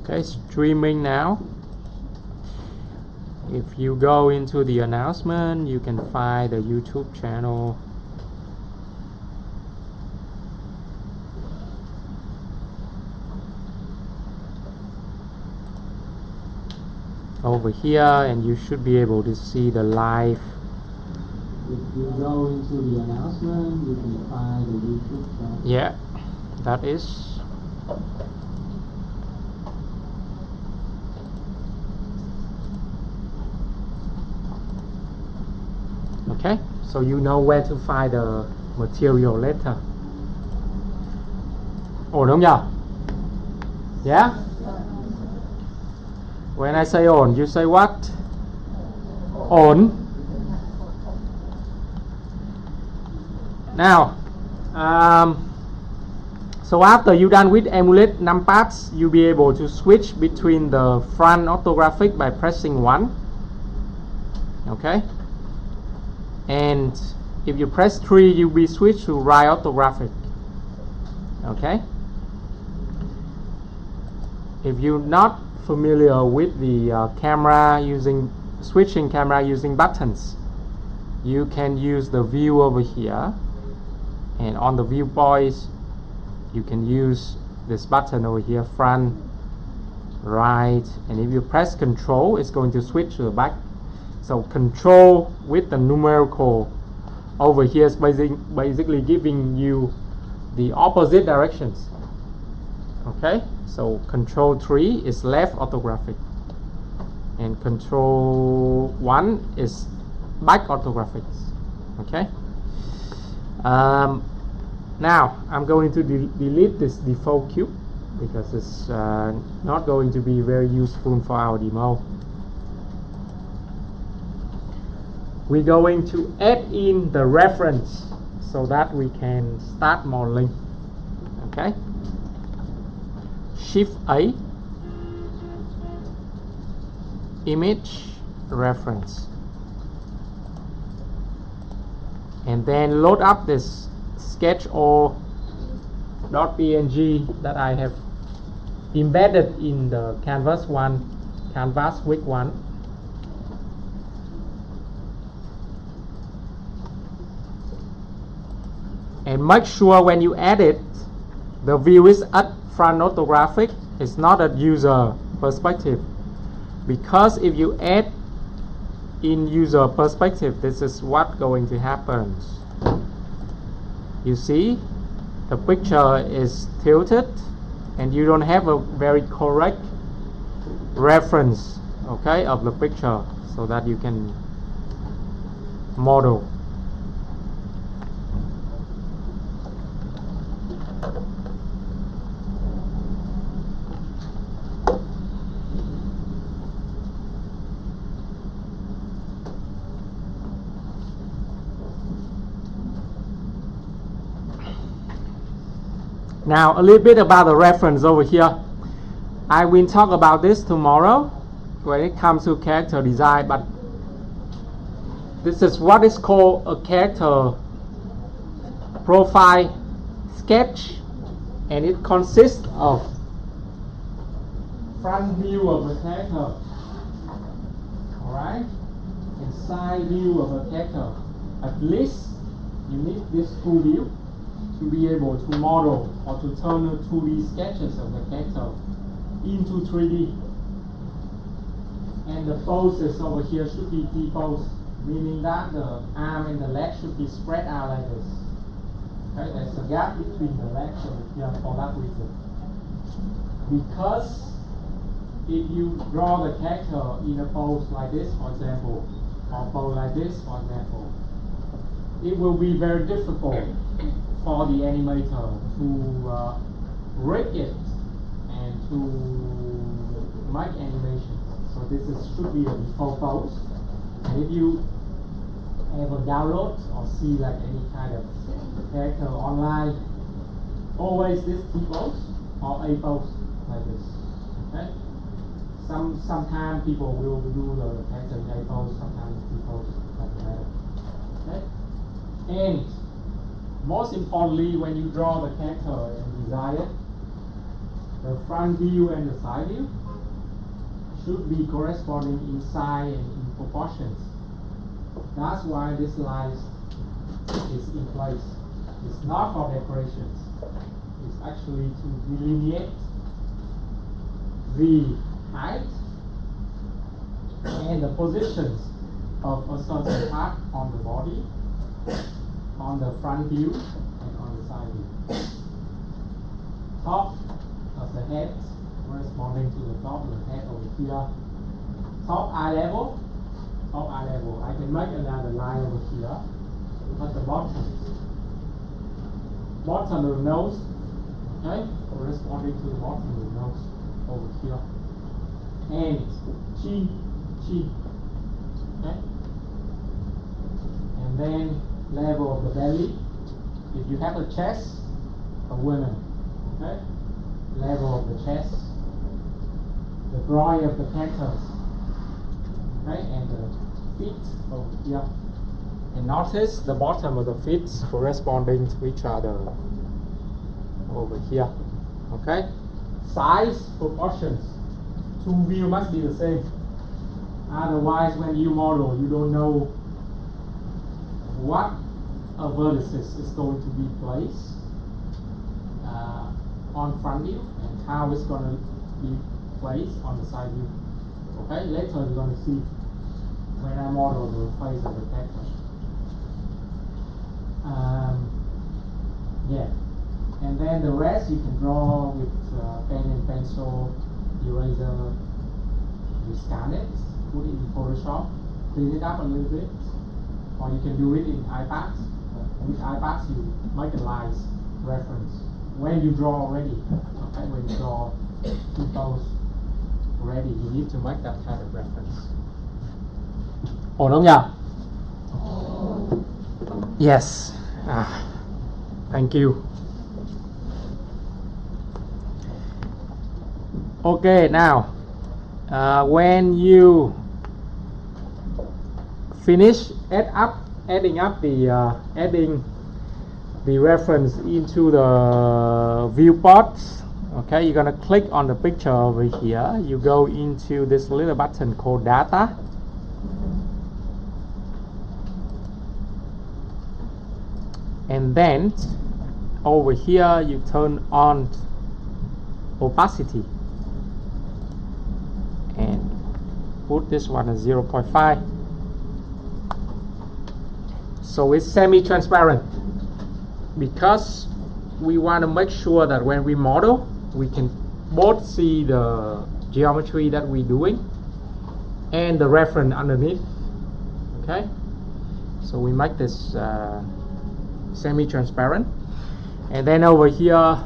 Okay, streaming now. If you go into the announcement, you can find the YouTube channel. Over here, and you should be able to see the live. If you go into the announcement, you can find the YouTube channel. Yeah, that is. Okay, so you know where to find the material later. Ổn không nhỉ? Yeah? When I say ổn, you say what? Ổn. Now, so after you're done with emulate numpads, you'll be able to switch between the front orthographic by pressing 1. Okay? And if you press 3, you'll be switched to right orthographic. Okay? If you're not familiar with the switching camera using buttons, you can use the view over here, and on the viewpoints you can use this button over here, front, right, and if you press control, it's going to switch to the back. So control with the numerical over here is basically giving you the opposite directions. Okay, so control 3 is left orthographic, and control 1 is back orthographic. Okay. Now I'm going to delete this default cube because it's not going to be very useful for our demo. We're going to add in the reference so that we can start modeling. Okay. Shift A, image reference, and then load up this sketch.png that I have embedded in the canvas week 1. And make sure when you add it, the view is at front orthographic, it's not at user perspective, because if you add in user perspective, this is what's going to happen. You see, the picture is tilted and you don't have a very correct reference, okay, of the picture so that you can model. Now a little bit about the reference over here. I will talk about this tomorrow when it comes to character design, but this is what is called a character profile sketch, and it consists of front view of the character, alright, and side view of the character. At least you need this two view to be able to model or to turn the 2D sketches of the character into 3D. And the poses over here should be T-pose, meaning that the arm and the leg should be spread out like this. Okay, there's a gap between the legs over here for that reason. Because if you draw the character in a pose like this, for example, or pose like this, for example, it will be very difficult for the animator to rig it and to make animation. So this should be a default pose. And if you ever download or see like any kind of character online, always this T pose or A pose like this. Okay. Sometimes people will do the character in A pose, sometimes T pose like that. Okay. And most importantly, when you draw the character and design it, the front view and the side view should be corresponding in size and in proportions. That's why this line is in place. It's not for decorations. It's actually to delineate the height and the positions of a certain part on the body, on the front view and on the side view. Top of the head corresponding to the top of the head over here. Top eye level. I can make another line over here at the bottom of the nose, okay, corresponding to the bottom of the nose over here, and chin, okay, and then level of the belly. If you have a chest, a woman, okay, level of the chest, the groin of the panthers, okay, and the feet over here. And notice the bottom of the feet corresponding to each other over here. Okay? Size, proportions. Two view must be the same. Otherwise, when you model, you don't know what a vertices is going to be placed on front view and how it's going to be placed on the side view. Okay? Later you're going to see when I model the face of the character. Yeah, and then the rest you can draw with pen and pencil, eraser, you scan it, put it in Photoshop, clean it up a little bit, or you can do it in iPad. With iPad you make a lines reference when you draw already. Okay, when you draw people already, you need to make that kind of reference. Ổn không nhỉ? Yes. Thank you. Okay, now when you finish adding up the reference into the viewport, okay, you're gonna click on the picture over here. You go into this little button called data. And then over here you turn on opacity and put this one at 0.5. So it's semi-transparent because we want to make sure that when we model we can both see the geometry that we're doing and the reference underneath. Okay, so we make this semi-transparent, and then over here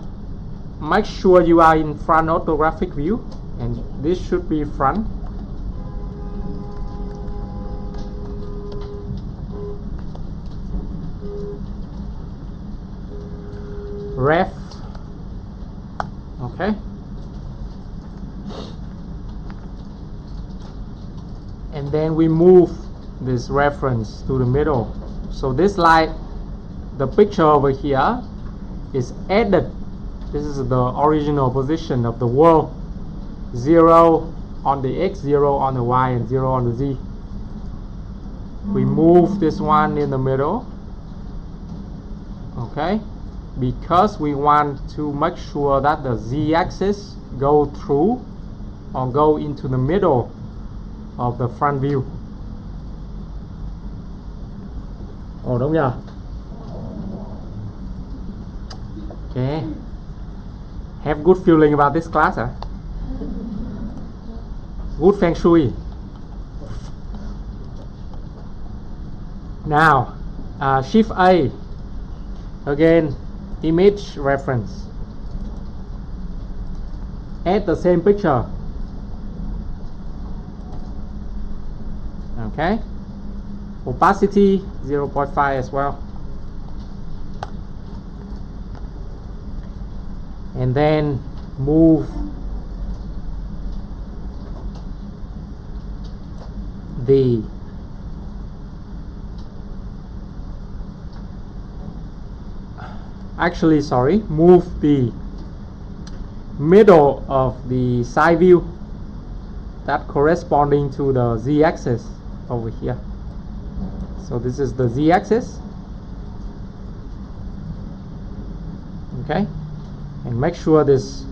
make sure you are in front orthographic view, and this should be front. Ref, okay, and then we move this reference to the middle. So this line, the picture over here is added. This is the original position of the world. 0 on the X, 0 on the Y, and 0 on the Z. We move this one in the middle, okay, because we want to make sure that the Z-axis go through or go into the middle of the front view. Ổn không nhỉ? Okay. Have good feeling about this class, huh? Good feng shui. Now, Shift A. Again, image reference. Add the same picture. Okay. Opacity 0.5 as well. And then move the move the middle of the side view that corresponding to the z-axis over here. So this is the z-axis. Okay, and make sure this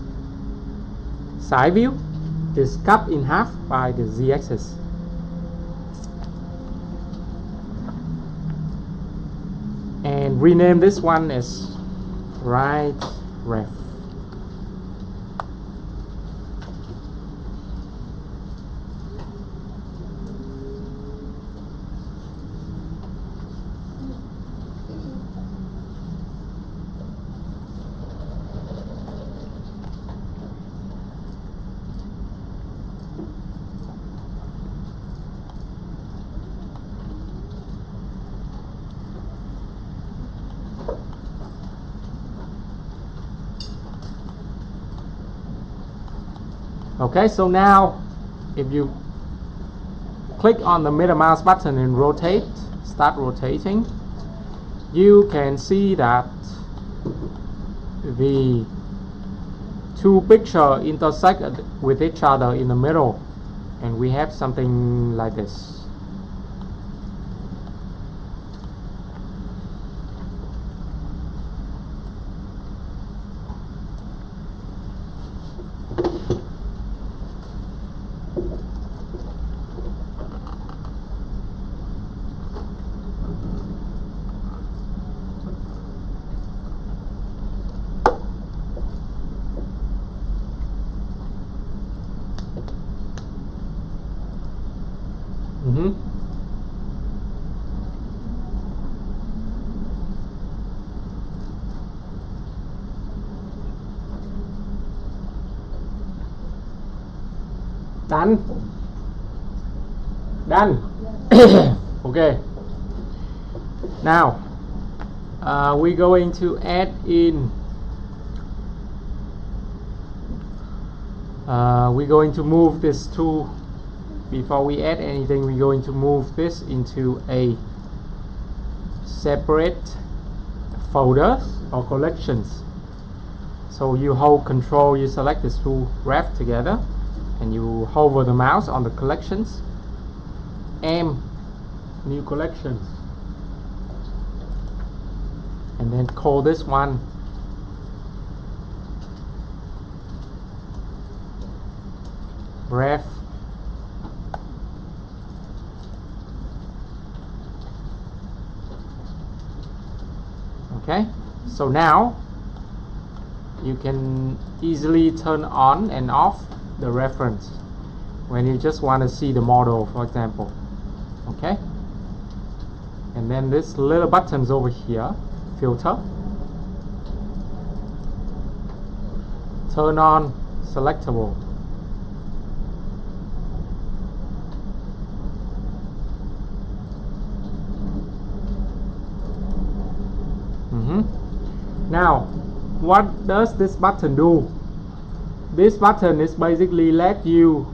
side view is cut in half by the z-axis. And rename this one as right ref. Okay, so now if you click on the middle mouse button and rotate, start rotating, you can see that the two pictures intersect with each other in the middle, and we have something like this. Done. Okay, now we're going to add in we're going to move this to, before we add anything, we're going to move this into a separate folder or collections. So you hold control, you select these two ref together, and you hover the mouse on the collections, M, new collections, and then call this one ref. Okay, so now you can easily turn on and off the reference when you just want to see the model, for example. Okay, and then this little buttons over here, filter, turn on selectable. Now, what does this button do? This button is basically let you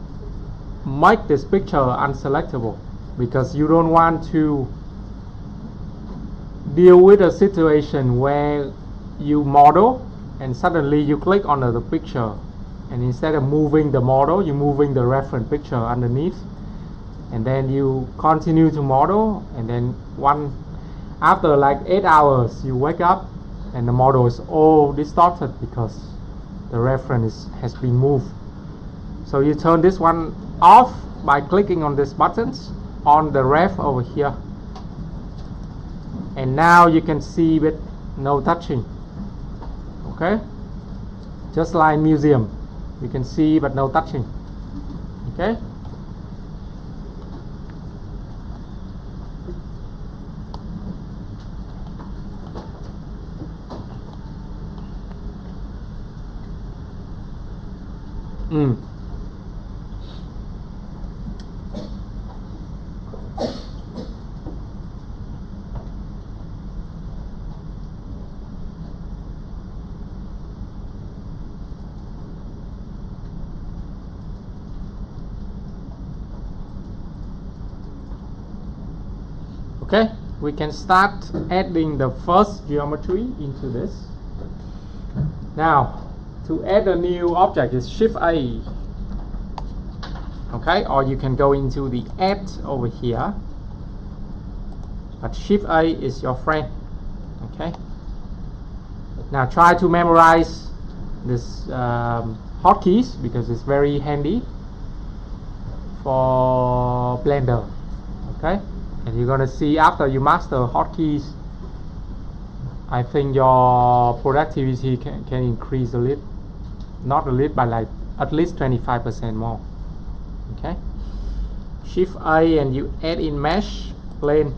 make this picture unselectable, because you don't want to deal with a situation where you model and suddenly you click on the picture, and instead of moving the model, you're moving the reference picture underneath, and then you continue to model, and then after like 8 hours you wake up and the model is all distorted because the reference has been moved. So you turn this one off by clicking on these buttons on the ref over here, and now you can see with no touching. Okay, just like museum, you can see but no touching. Okay, Okay, we can start adding the first geometry into this. Now, to add a new object is Shift A. Okay, or you can go into the add over here, but Shift A is your friend. Okay, now try to memorize this hotkeys because it's very handy for Blender. Okay, and you're gonna see after you master hotkeys, I think your productivity can increase a little, not a little, but like at least 25% more. Okay, Shift A and you add in mesh plane.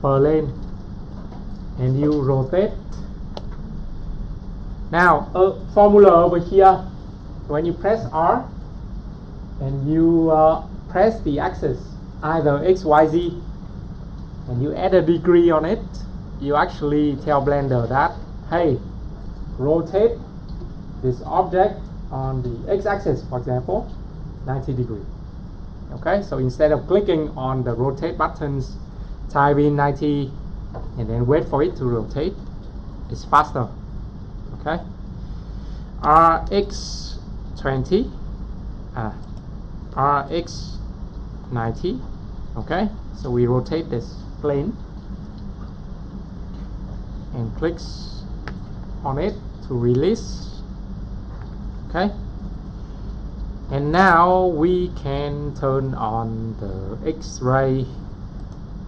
Per lane, and you rotate. Now a formula over here, when you press R and you press the axis either X, Y, Z, and you add a degree on it, you actually tell Blender that, hey, rotate this object on the X-axis, for example, 90 degrees. Okay, so instead of clicking on the rotate buttons, type in 90 and then wait for it to rotate, it's faster. Okay, RX 20, RX 90. Okay, so we rotate this plane and clicks on it to release. Okay, and now we can turn on the X-ray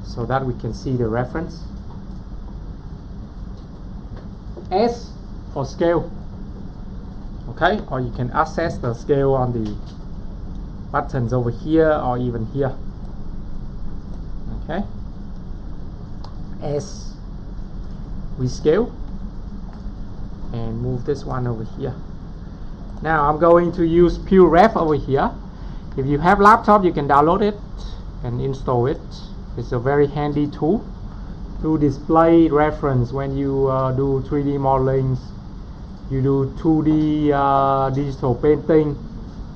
so that we can see the reference. S for scale. Okay, or you can access the scale on the buttons over here or even here. Okay, S, we scale and move this one over here. Now I'm going to use PureRef over here. If you have laptop, you can download it and install it. It's a very handy tool to display reference when you do 3D modeling, you do 2D digital painting.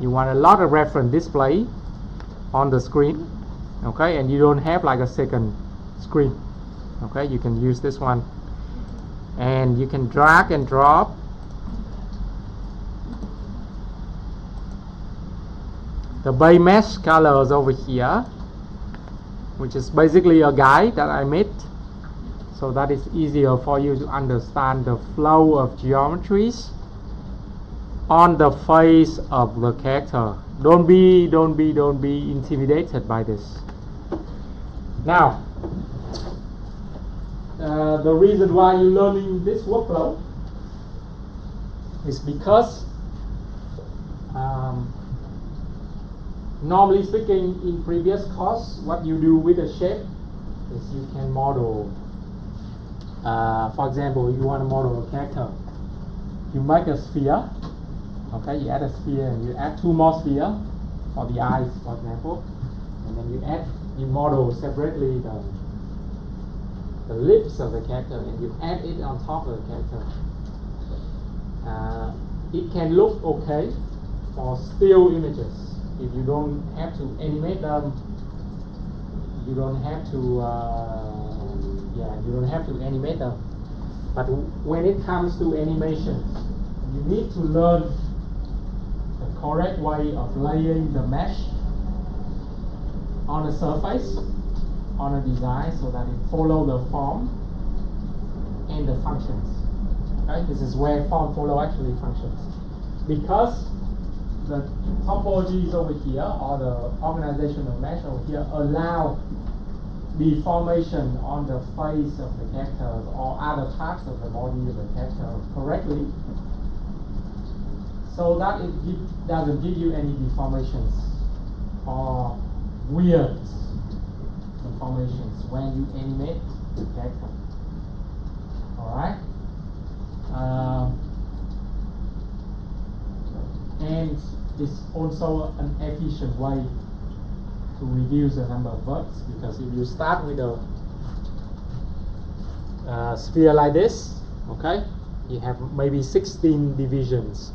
You want a lot of reference display on the screen. Okay, and you don't have like a second screen. Okay, you can use this one, and you can drag and drop the base mesh colors over here, which is basically a guide that I made so that it's easier for you to understand the flow of geometries on the face of the character. Don't be intimidated by this. Now, the reason why you're learning this workflow is because normally speaking, in previous course, what you do with a shape is you can model. For example, you want to model a character. You make a sphere. Okay, you add a sphere and you add two more spheres for the eyes, for example, and then you model separately the lips of the character and you add it on top of the character. It can look okay for still images. If you don't have to animate them, you don't have to animate them. But when it comes to animation, you need to learn the correct way of laying the mesh on a surface, on a design, so that it follows the form and the functions. Okay, this is where form follow actually functions, because the topologies over here or the organization of mesh over here allow deformation on the face of the characters or other parts of the body of the character correctly, so that it doesn't give you any deformations or weird deformations when you animate the character. Alright? And it's also an efficient way to reduce the number of words, because if you start with a sphere like this, okay, you have maybe 16 divisions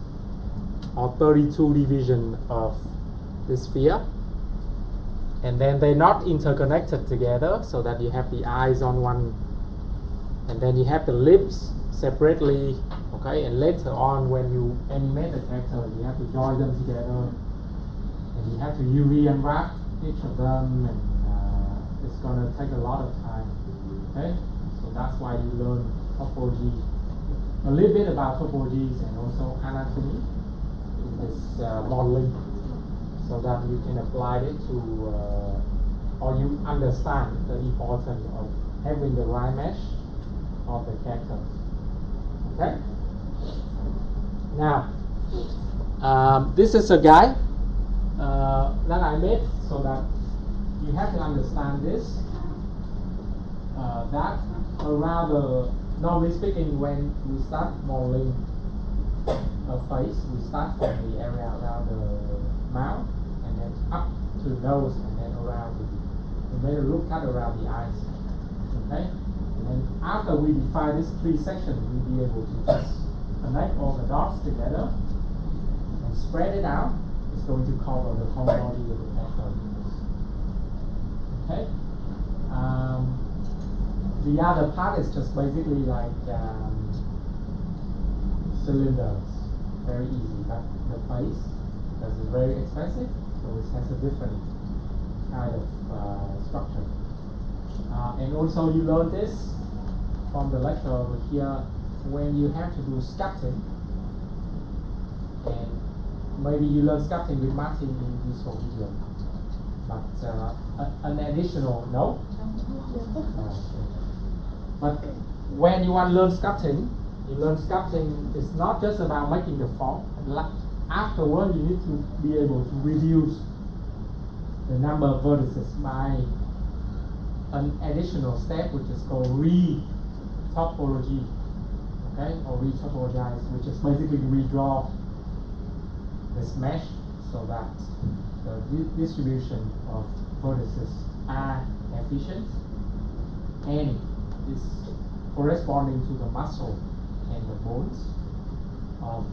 or 32 divisions of the sphere, and then they're not interconnected together, so that you have the eyes on one and then you have the lips separately, okay, and later on when you animate the character you have to join them together, and you have to UV unwrap each of them, and it's gonna take a lot of time, okay, so that's why you learn topology, a little bit about topologies and also anatomy in this modeling, so that you can apply it to or you understand the importance of having the right mesh of the characters. Okay. Now, this is a guide that I made so that you have to understand this. That around the, normally speaking, when we start modeling a face, we start from the area around the mouth and then up to the nose and then around and then look at around the eyes. Okay? And then after we define these three sections, we'll be able to just connect all the dots together and spread it out. It's going to cover the whole body of the character. Okay? The other part is just basically like cylinders. Very easy, but the face, because it's very expensive, so it has a different kind of structure. And also you learn this from the lecture over here when you have to do sculpting, and maybe you learn sculpting with Martin in this whole video, but an additional, no? But when you want to learn sculpting, it's not just about making the form. Afterward, you need to be able to reduce the number of vertices by an additional step, which is called retopology, okay, or retopologize, which is basically redraw this mesh so that the distribution of vertices are efficient and is corresponding to the muscle and the bones of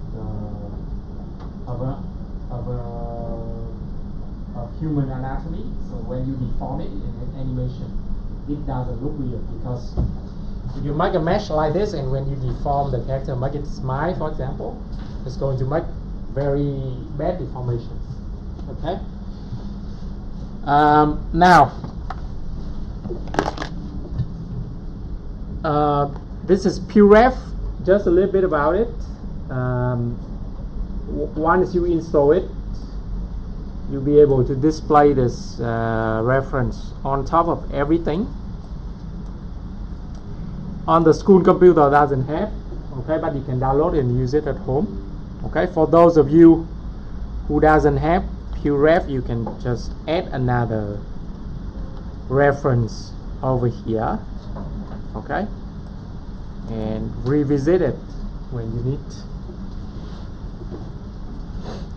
human anatomy. So when you deform it in an animation, it doesn't look weird, because if you make a mesh like this and when you deform the character, make it smile, for example, it's going to make very bad deformations. Okay. Now, this is PureRef. Just a little bit about it. Once you install it, you'll be able to display this reference on top of everything. On the school computer doesn't have, okay, but you can download and use it at home. Okay, for those of you who doesn't have PureRef, you can just add another reference over here, okay, and revisit it when you need.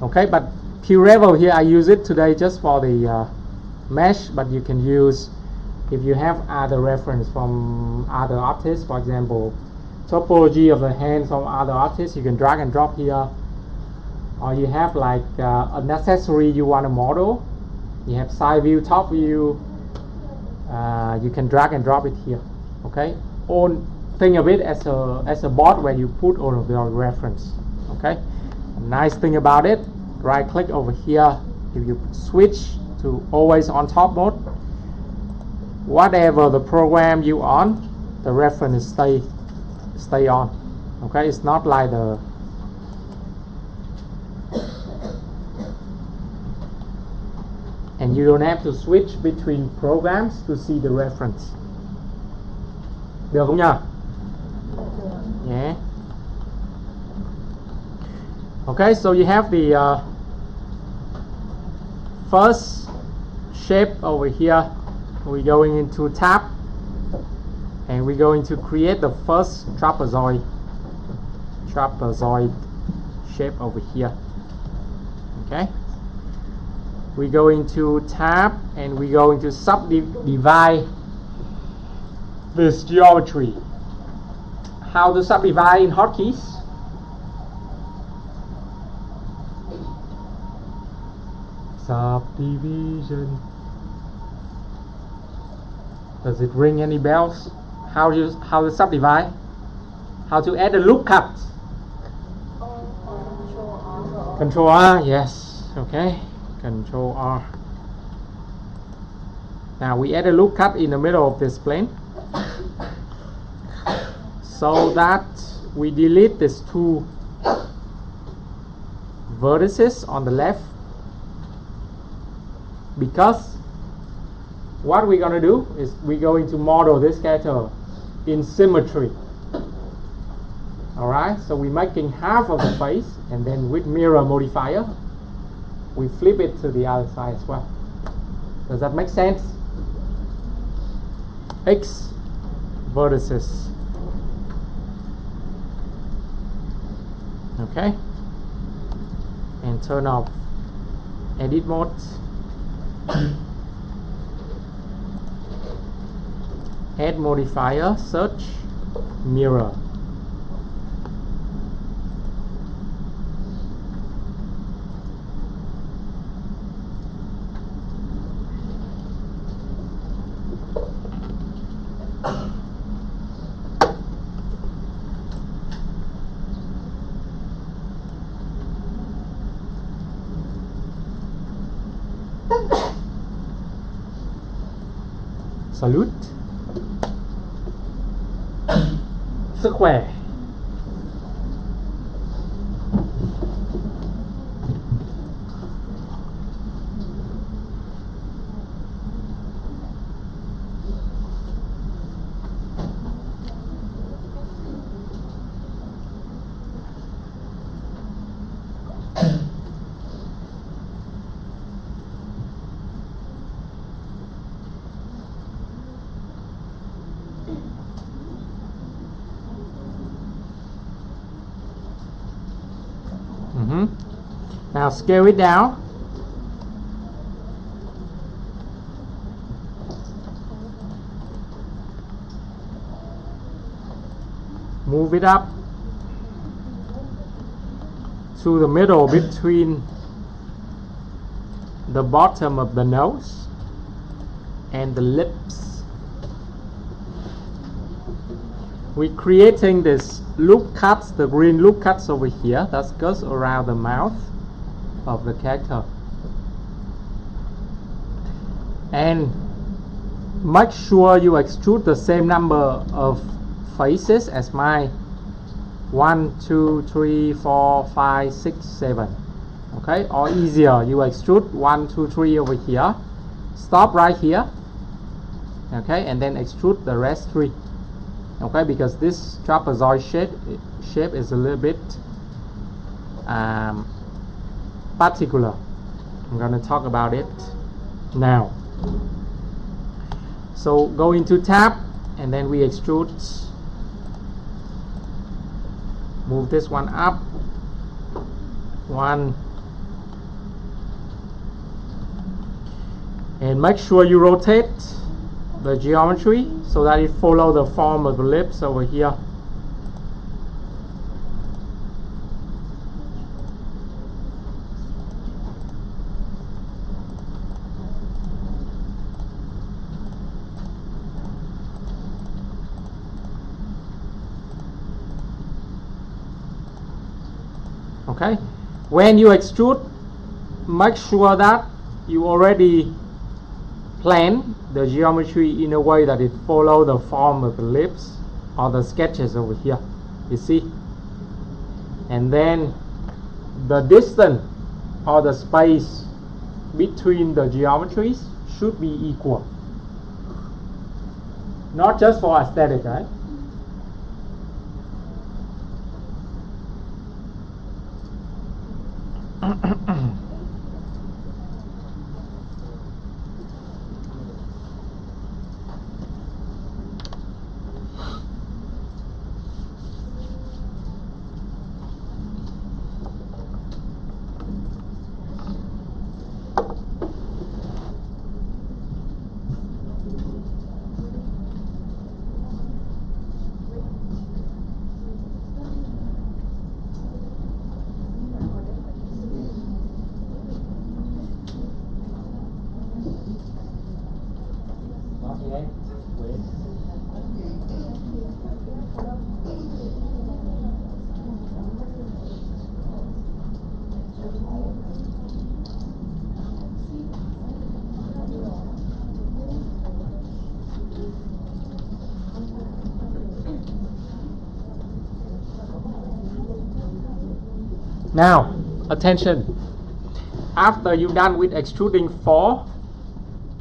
Okay, but PureRef over here, I use it today just for the mesh, but you can use, if you have other reference from other artists, for example, topology of the hand from other artists, you can drag and drop here. Or you have like an accessory you want to model, you have side view, top view, you can drag and drop it here. Okay, or think of it as a board where you put all of your reference. Okay, a nice thing about it, right click over here, if you switch to always on top mode, whatever the program you on, the reference stay on. Okay, it's not like the and you don't have to switch between programs to see the reference. Được không nhỉ? Yeah. Okay, so you have the first shape over here. We're going into tab and we're going to create the first trapezoid shape over here. Okay, we're going to tab and we're going to subdivide this geometry. How to subdivide in hotkeys? Subdivision. Does it ring any bells? how to subdivide, how to add the lookup. Control R, yes, okay, Control R. Now we add a lookup in the middle of this plane, so that we delete these two vertices on the left, because what we're going to do is we're going to model this scatter in symmetry. Alright, so we're making half of the face, and then with mirror modifier we flip it to the other side as well. Does that make sense? X vertices. Okay, and turn off edit mode. Add modifier, search, mirror. Salute. Sức khỏe. Now scale it down. Move it up to the middle between the bottom of the nose and the lips. We're creating this loop cuts, the green loop cuts over here that goes around the mouth of the character, and make sure you extrude the same number of faces as mine. 1, 2, 3, 4, 5, 6, 7. Okay, or easier, you extrude 1, 2, 3 over here, stop right here, okay, and then extrude the rest 3. Okay, because this trapezoid shape is a little bit particular. I'm going to talk about it now. So go into tab, and then we extrude. Move this one up. 1. And make sure you rotate the geometry so that it follows the form of the lips over here. Okay, when you extrude, make sure that you already plan the geometry in a way that it follows the form of the lips or the sketches over here, you see, and then the distance or the space between the geometries should be equal, not just for aesthetic, right? Now, attention. After you're done with extruding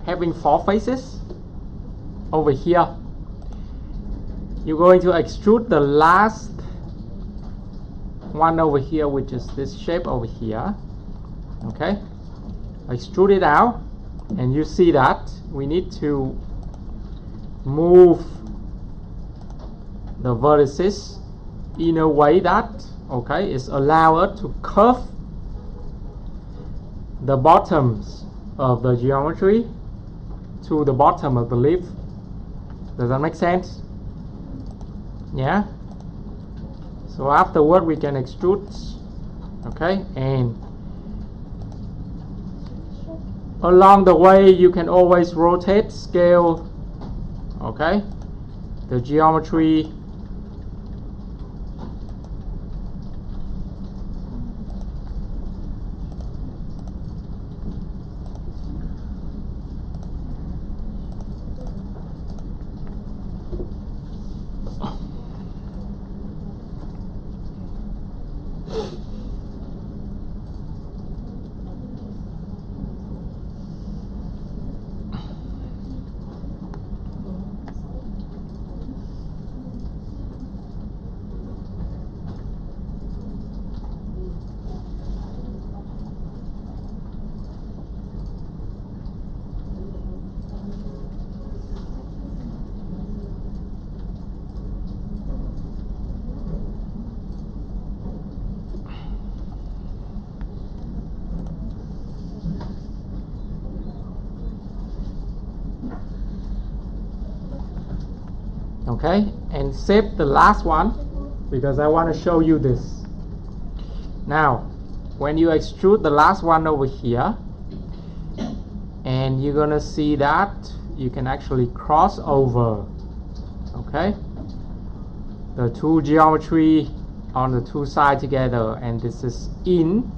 having 4 faces, over here, you're going to extrude the last one over here, which is this shape over here. Okay, extrude it out, and you see that we need to move the vertices in a way that, okay, is allow us to curve the bottoms of the geometry to the bottom of the leaf. Does that make sense? Yeah. So afterward we can extrude, okay, and along the way you can always rotate, scale, okay, the geometry. Okay, and save the last one because I want to show you this. Now, when you extrude the last one over here, and you're gonna see that you can actually cross over, okay, the two geometry on the two sides together, and this is in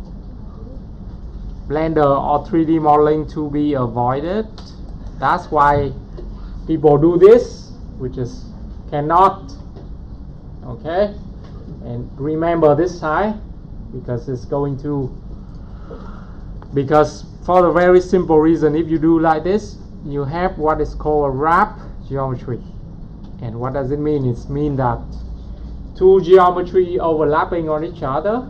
Blender or 3D modeling to be avoided. That's why people do this, which is cannot, okay, and remember this side because it's going to, because for the very simple reason, if you do like this, you have what is called a wrap geometry. And what does it mean? It means that two geometry overlapping on each other,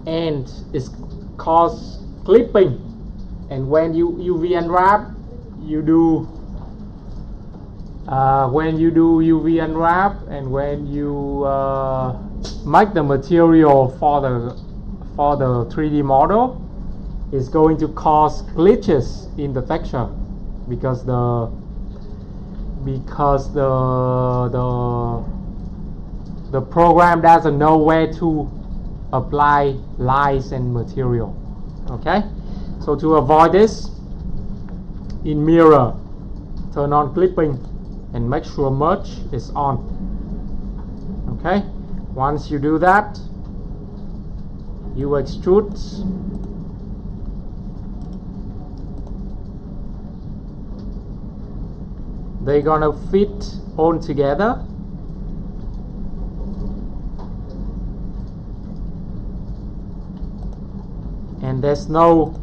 and it's cause clipping. And when you UV unwrap, you do when you do UV unwrap, and when you make the material for the 3D model, it's going to cause glitches in the texture because the program doesn't know where to apply lights and material. Okay, so to avoid this, in mirror, turn on clipping and make sure merge is on. Okay, once you do that, you extrude they're gonna fit on together, and there's no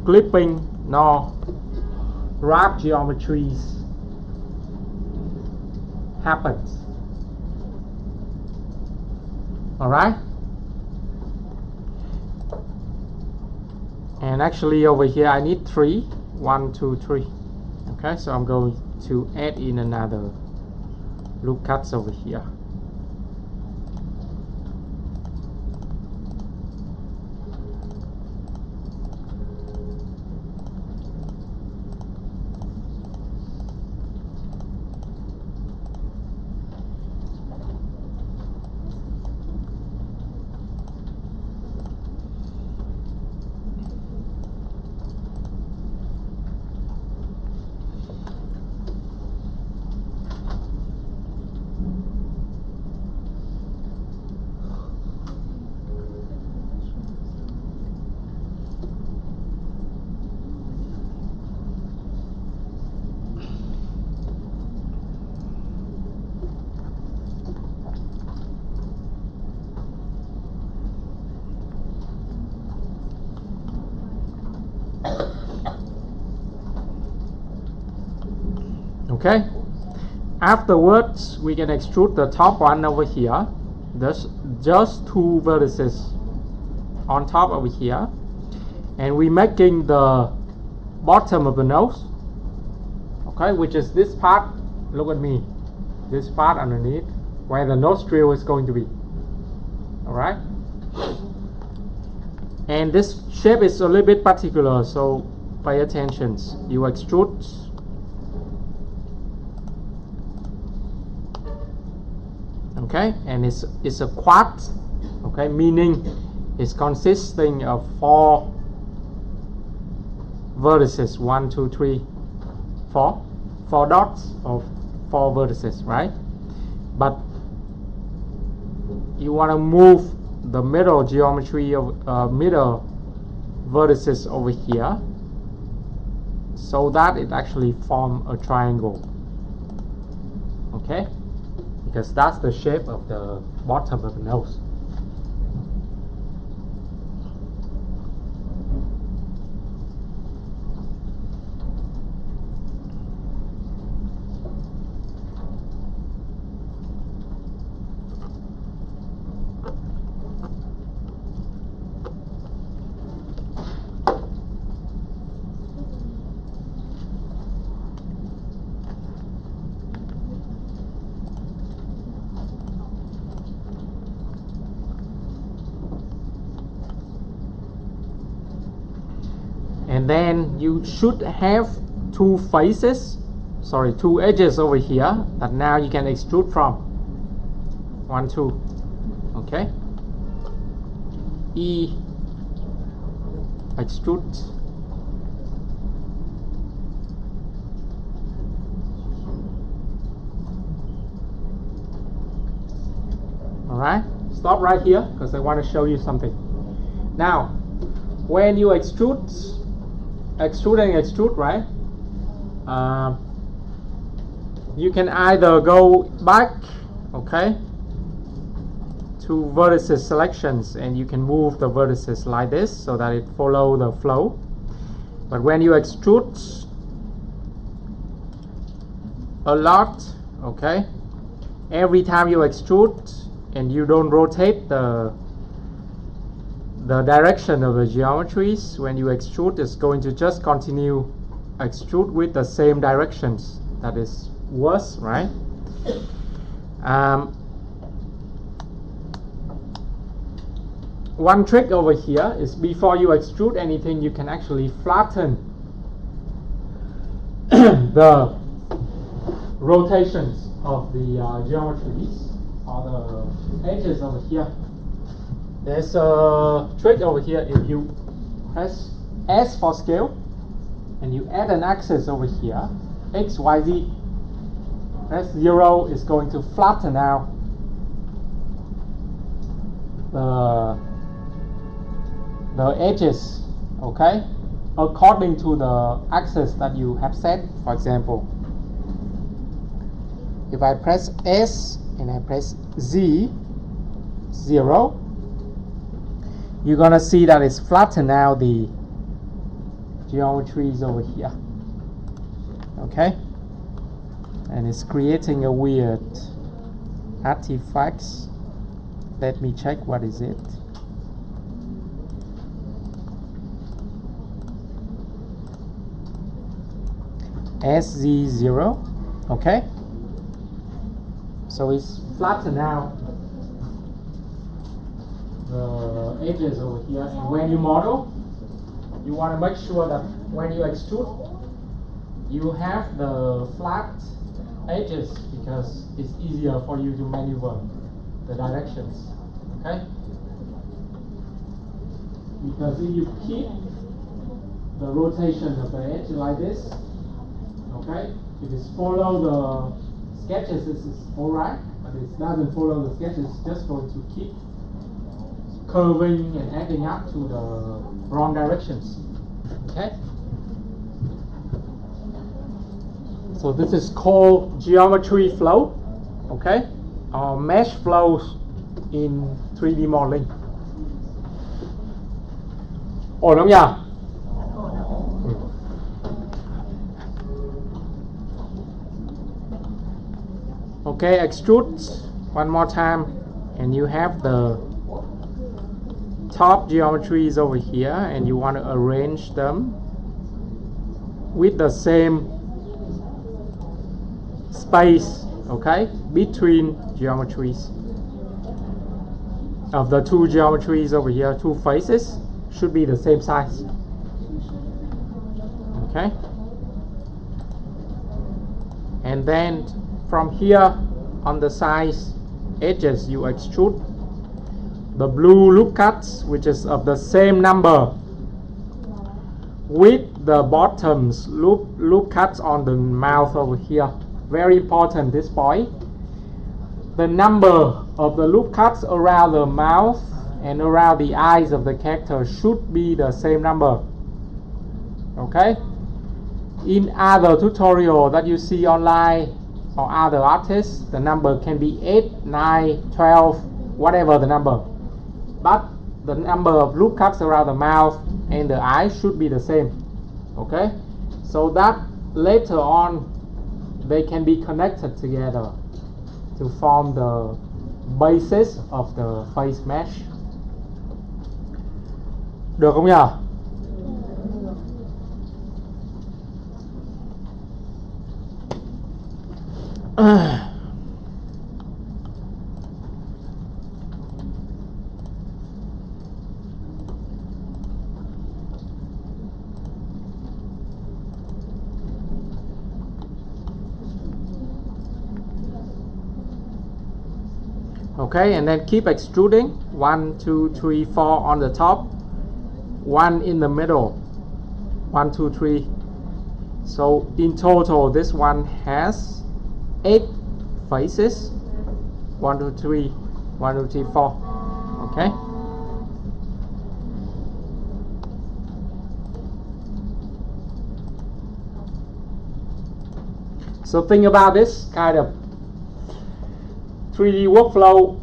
clipping nor wrap geometries happens. All right, and actually over here I need 3, 1, 2, 3. Okay, so I'm going to add in another loop cuts over here. Okay. Afterwards, we can extrude the top one over here. There's just two vertices on top over here, and we're making the bottom of the nose. Okay, which is this part. Look at me. This part underneath, where the nostril is going to be. All right. And this shape is a little bit particular, so pay attention. You extrude. Okay, and it's a quad. Okay, meaning it's consisting of 4 vertices. 1, 2, 3, 4. 4 dots of 4 vertices, right? But you want to move the middle geometry of middle vertices over here, so that it actually form a triangle. Okay, because that's the shape of the bottom of the nose. And then you should have 2 faces, sorry, 2 edges over here that now you can extrude from. 1, 2. Okay. Extrude. Alright, stop right here because I want to show you something. Now, when you extrude, right? You can either go back, okay, to vertices selections, and you can move the vertices like this so that it follow the flow. But when you extrude a lot, okay, every time you extrude and you don't rotate the direction of the geometries, when you extrude, it's going to just continue extrude with the same directions. That is worse, right? One trick over here is before you extrude anything, you can actually flatten the rotations of the geometries or the edges over here. There's a trick over here. If you press S for scale and you add an axis over here, X, Y, Z, press 0 is going to flatten out the edges, okay, according to the axis that you have set. For example, if I press S and I press Z, 0, you're gonna see that it's flattened out the geometries over here, okay, and it's creating a weird artifacts. Let me check what is it. SZ0, okay, so it's flattened out the edges over here. And when you model, you want to make sure that when you extrude, you have the flat edges because it's easier for you to maneuver the directions, okay? Because if you keep the rotation of the edge like this, okay, if it's follow the sketches, this is alright, but it doesn't follow the sketches, it's just going to keep curving and adding up to the wrong directions, okay? So this is called geometry flow, okay, or mesh flows in 3D modeling. Ổn không nhỉ? Okay, extrude one more time, and you have the top geometries over here, and you want to arrange them with the same space, okay, between geometries of the two geometries over here. Two faces should be the same size, okay. And then from here on the sides edges, you extrude the blue loop cuts, which is of the same number with the bottoms loop cuts on the mouth over here. Very important, this point. The number of the loop cuts around the mouth and around the eyes of the character should be the same number, okay. In other tutorial that you see online or other artists, the number can be 8, 9, 12, whatever the number, but the number of loop cuts around the mouth and the eyes should be the same, okay, so that later on they can be connected together to form the basis of the face mesh. Được không nhỉ? Okay, and then keep extruding. 1, 2, 3, 4 on the top, 1 in the middle, 1, 2, 3. So in total, this one has 8 faces. 1, 2, 3, 1, 2, 3, 4. Okay. So think about this kind of 3D workflow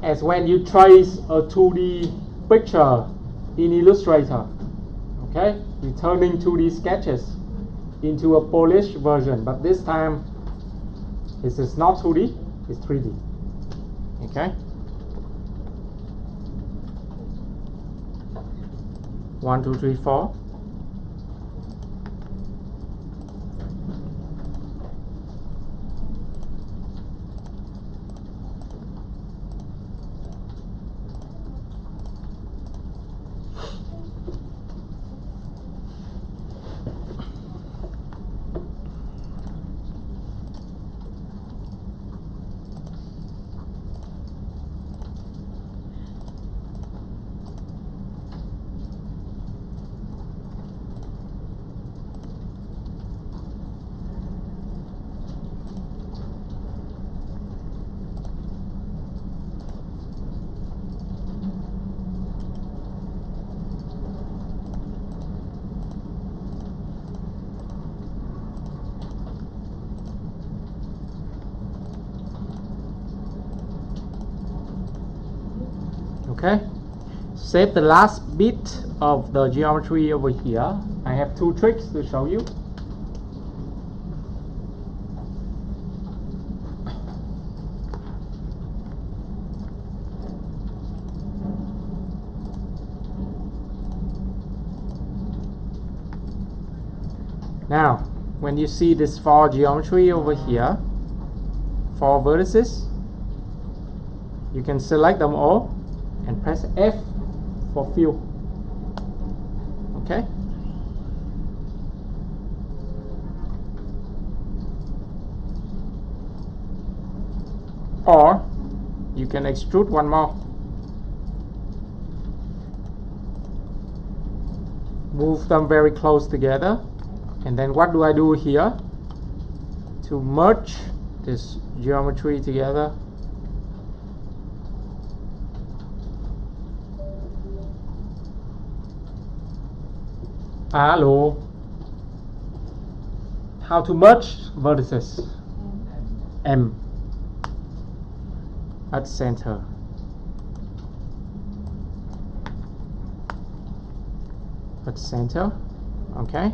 as when you trace a 2D picture in Illustrator. Okay, you're turning 2D sketches into a polished version, but this time this is not 2D, it's 3D. Okay. 1, 2, 3, 4. Okay, save the last bit of the geometry over here. I have 2 tricks to show you. Now, when you see this 4 geometry over here, 4 vertices, you can select them all and press F for fill. Okay. Or you can extrude one more. Move them very close together. And then what do I do here? To merge this geometry together. Hello. How to merge vertices? M at center. At center. Okay.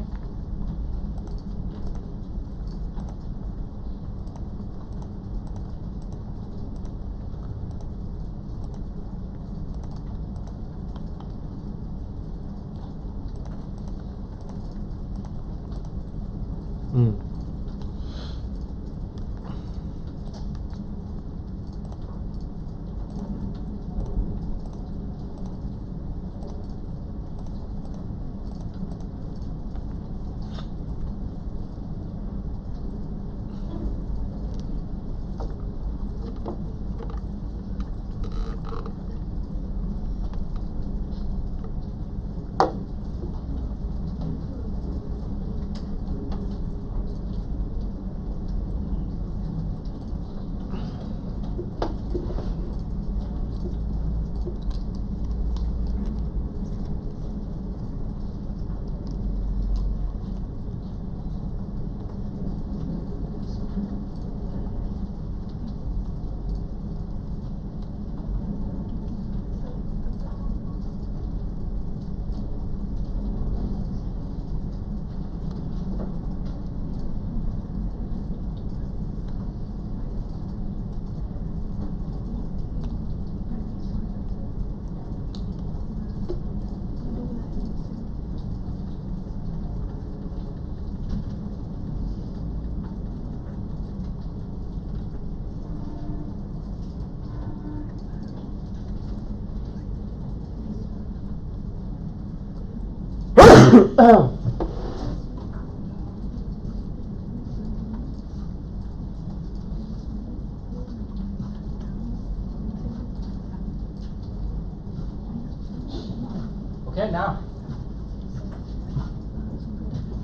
Okay,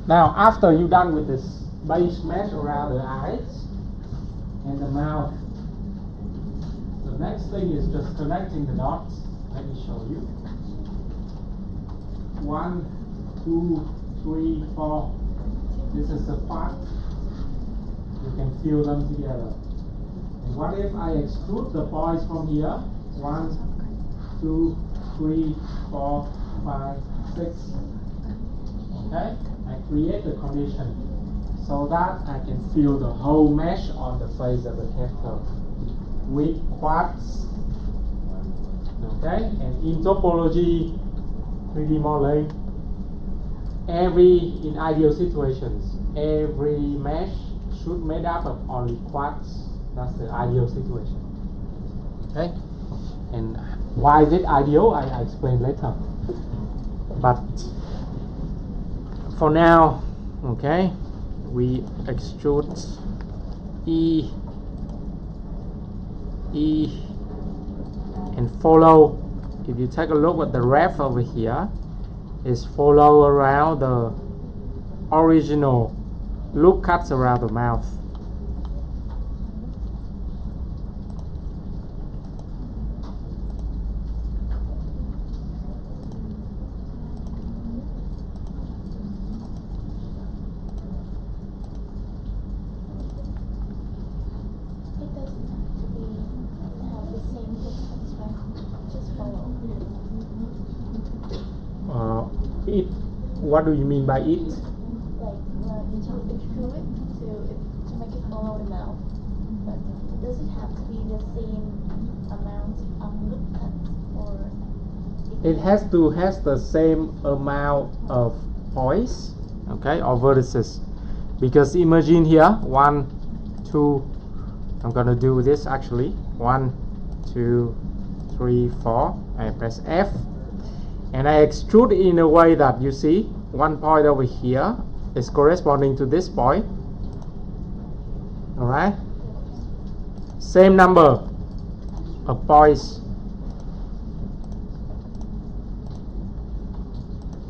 now after you're done with this base mesh around the eyes and the mouth, the next thing is just connecting the dots. Let me show you. 1, 2, 3, 4. This is the part. You can feel them together. And what if I extrude the points from here? 1, 2, 3, 4, 5, 6. Okay? I create the condition so that I can feel the whole mesh on the face of the character with quartz. Okay? And in topology, 3D modeling, in ideal situations, every mesh should made up of only quartz. That's the ideal situation. Okay? And why is it ideal? I explain later. But for now, okay, we extrude E, and follow. If you take a look at the ref over here, is follow around the original loop cuts around the mouth. It. What do you mean by it? Like you extrude it to make it follow the mouth, but does it have to be the same amount of loop cuts, or it has to has the same amount of points, okay, or vertices? Because imagine here 1, 2. I'm gonna do this actually. 1, 2, 3, 4. I press F. And I extrude in a way that you see one point over here is corresponding to this point. Alright? Same number of points.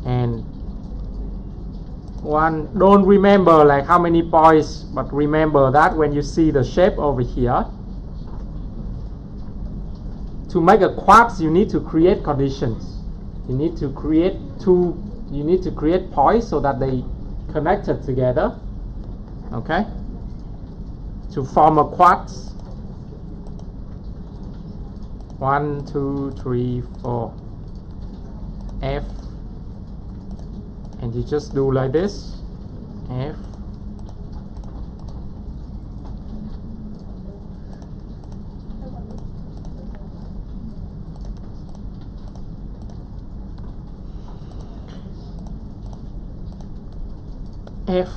And don't remember like how many points, but remember that when you see the shape over here, to make a quartz you need to create conditions. You need to create points so that they connected together, okay, to form a quartz. 1, 2, 3, 4. F, and you just do like this. F. F.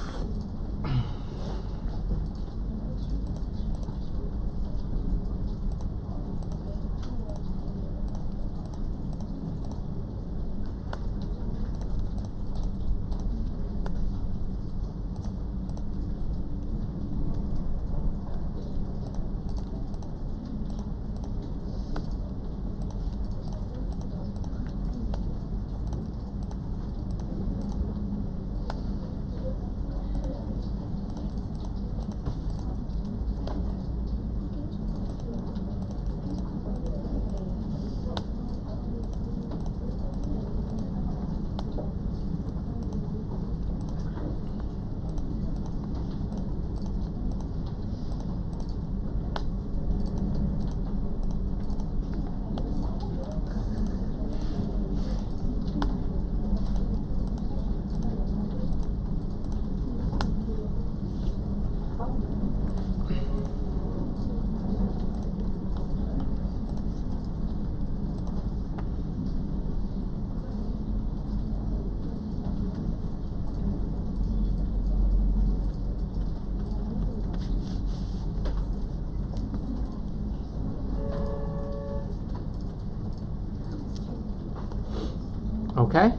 Okay,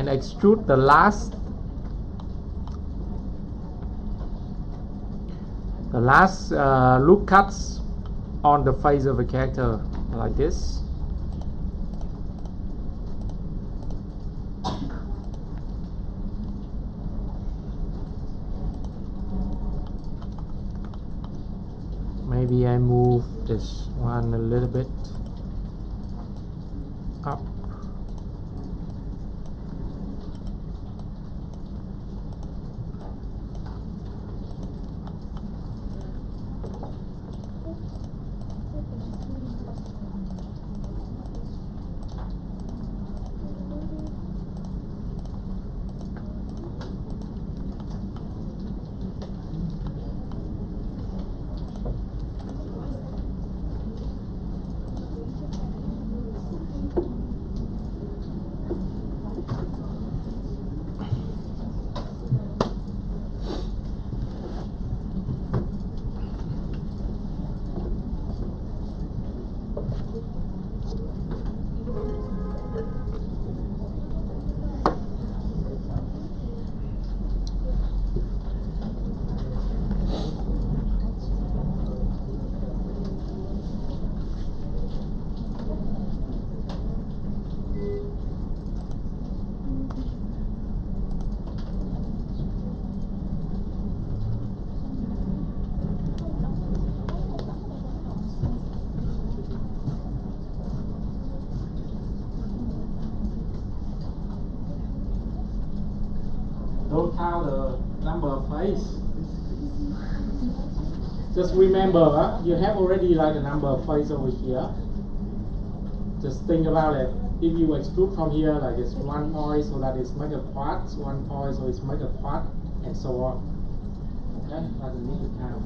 and extrude the last loop cuts on the face of a character like this. Maybe I move this one a little bit up. Don't count the number of faces. Just remember, you have already like a number of faces over here. Just think about it. If you extrude from here, like it's 1 point, so that it's make a quad, 1 point, so it's make a quad, and so on. Okay, doesn't need to count.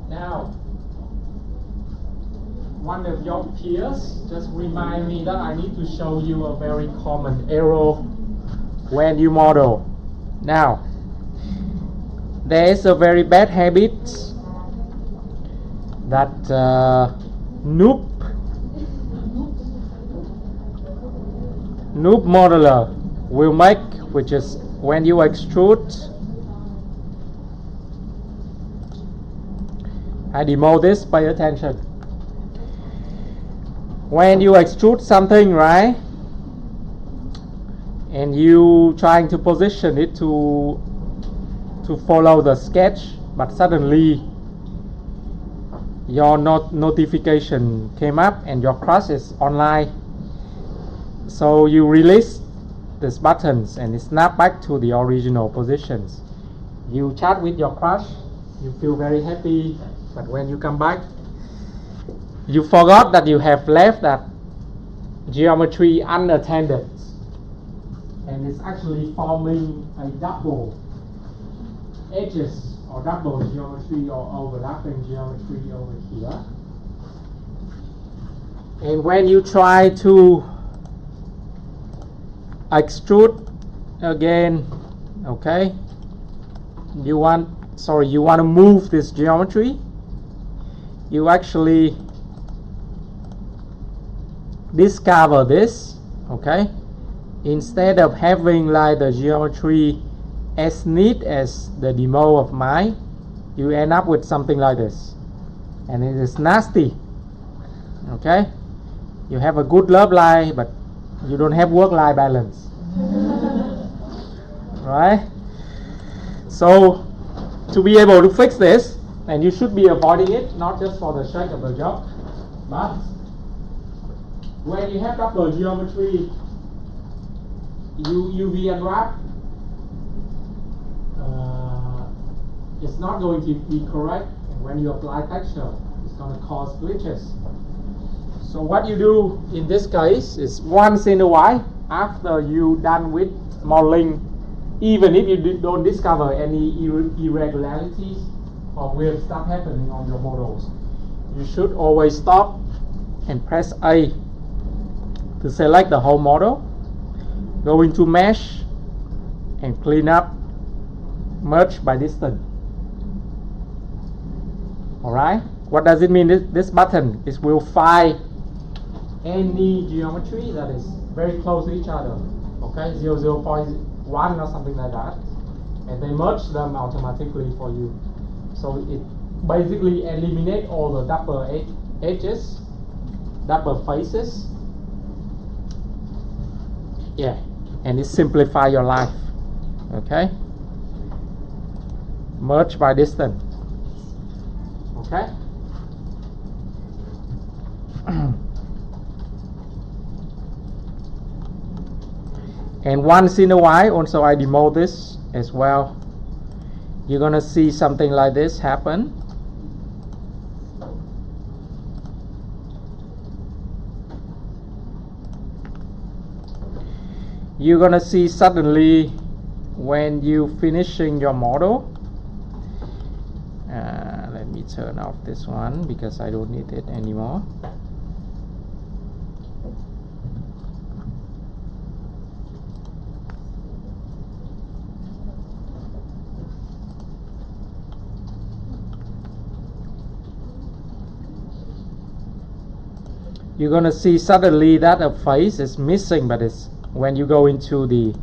Now, one of your peers just remind me that I need to show you a very common error when you model. Now, there is a very bad habit that noob modeler will make, which is when you extrude. I demo this, pay attention. When you extrude something, right, and you trying to position it to follow the sketch, but suddenly your notification came up and your crush is online. So you release these buttons and it snap back to the original positions. You chat with your crush, you feel very happy, but when you come back, you forgot that you have left that geometry unattended, and it's actually forming a double edges or double geometry or overlapping geometry over here. And when you try to extrude again, okay, you want to move this geometry, you actually discover this, okay, instead of having like the geometry as neat as the demo of mine, you end up with something like this, and it is nasty. Okay, you have a good love life, but you don't have work-life balance. Right? So to be able to fix this, and you should be avoiding it, not just for the sake of the job, but when you have double geometry, UV unwrap, it's not going to be correct, and when you apply texture, it's going to cause glitches. So what you do in this case is once in a while, after you done with modeling, even if you don't discover any irregularities or weird stuff happening on your models, you should always stop and press A to select the whole model, go into mesh and clean up, merge by distance. Alright, what does it mean? This button is will find any geometry that is very close to each other, okay, 0.1 or something like that, and they merge them automatically for you. So it basically eliminates all the double edges, double faces, yeah, and it simplifies your life. Okay, merge by distance. Okay. And once in a while, also I demo this as well, you're gonna see something like this happen. You're gonna see suddenly when you finishing your model, let me turn off this one because I don't need it anymore. You're gonna see suddenly that a face is missing, but it's when you go into the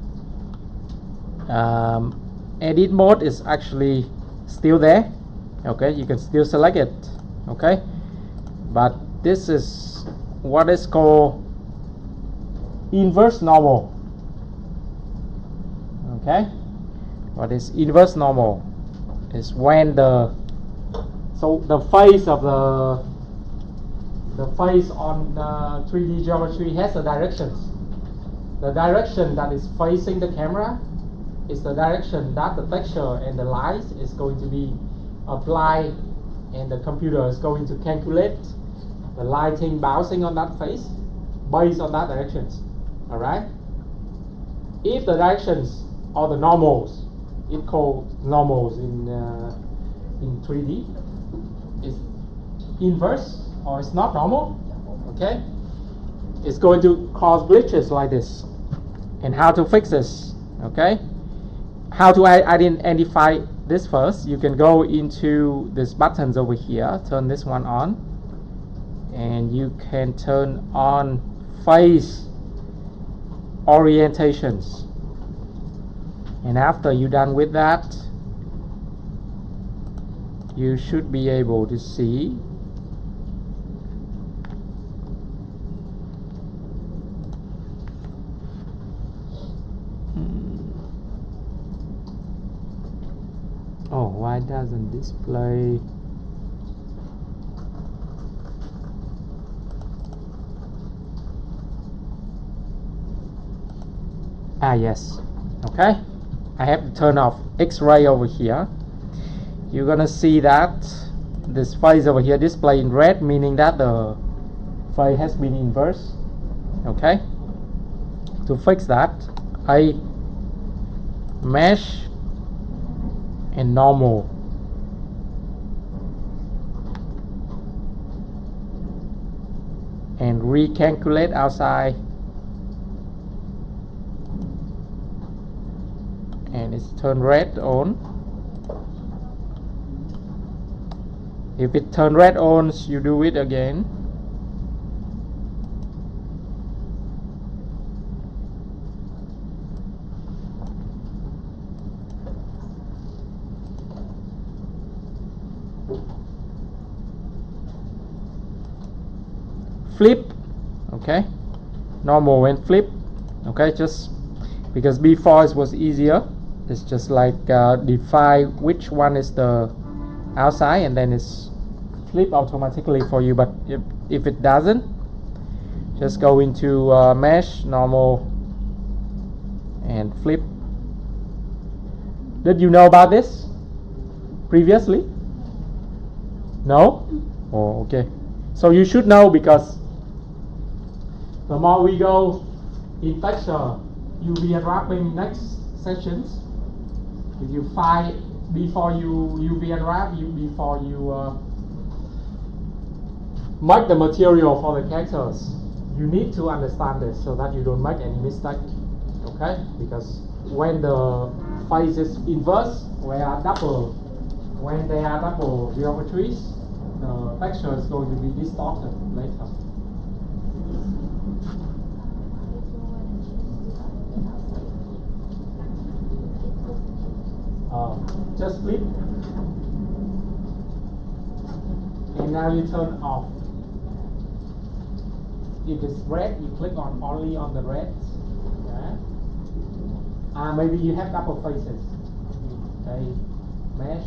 edit mode, it's actually still there. Okay, you can still select it. Okay, but this is what is called inverse normal. Okay, what is inverse normal is when the face of the face on 3D geometry has the directions. The direction that is facing the camera is the direction that the texture and the light is going to be applied, and the computer is going to calculate the lighting bouncing on that face based on that directions. Alright? If the directions or the normals, it called normals in 3D, is inverse or it's not normal, okay, it's going to cause glitches like this. And how to fix this? Okay, how to identify this first? You can go into these buttons over here, turn this one on, and you can turn on face orientations. And after you're done with that, you should be able to see oh, why doesn't display? Yes. Okay, I have to turn off X-ray over here. You're gonna see that this phase over here display in red, meaning that the phase has been inverse. Okay, to fix that, I mesh and normal. And recalculate outside, and it's turn red on. If it turn red on, you do it again. Flip, okay, normal when flip, okay, just because before it was easier. It's just like define which one is the outside, and then it's flip automatically for you. But if it doesn't, just go into mesh, normal, and flip. Did you know about this previously? No? Oh, okay. So you should know, because the more we go in texture, UV unwrapping next sessions, if you find before you UV unwrap, before you make the material for the characters, you need to understand this so that you don't make any mistake. Okay, because when the phase is inverse, when they are double geometries, the texture is going to be distorted later. Just flip, and now you turn off. If it's red, you click on only on the red. Yeah. Maybe you have double faces. Okay, mesh,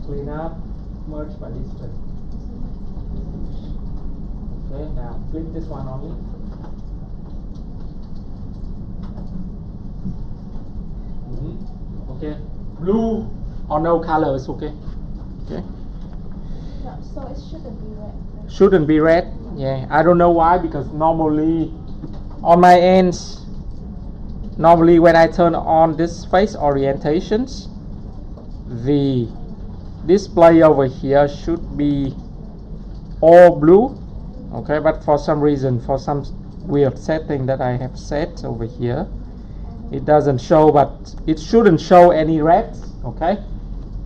clean up, merge by distance. Okay, now flip this one only. Okay, blue or no color is okay. Okay. No, so it shouldn't be red. Right? Shouldn't be red. Yeah, I don't know why, because normally on my ends, normally when I turn on this face orientations, the display over here should be all blue. Okay, but for some reason, for some weird setting that I have set over here, it doesn't show, but it shouldn't show any red. Okay,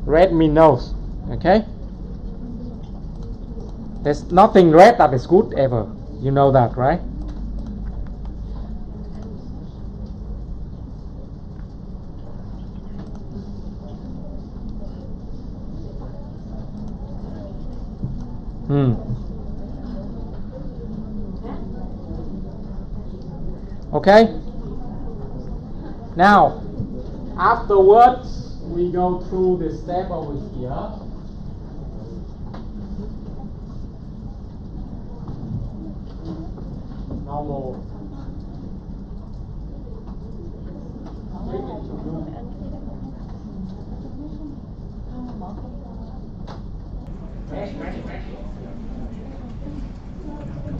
red means no. Okay, there's nothing red that is good ever. You know that, right? Okay. Now, afterwards, we go through the step over here. Normal.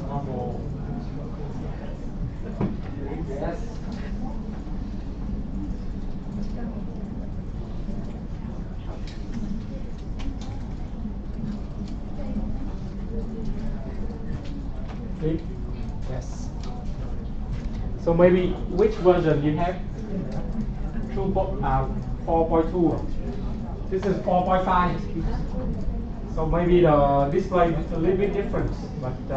Normal. Yes. Flip. Yes. So maybe which version you have? 4.2. This is 4.5. So maybe the display is a little bit different, but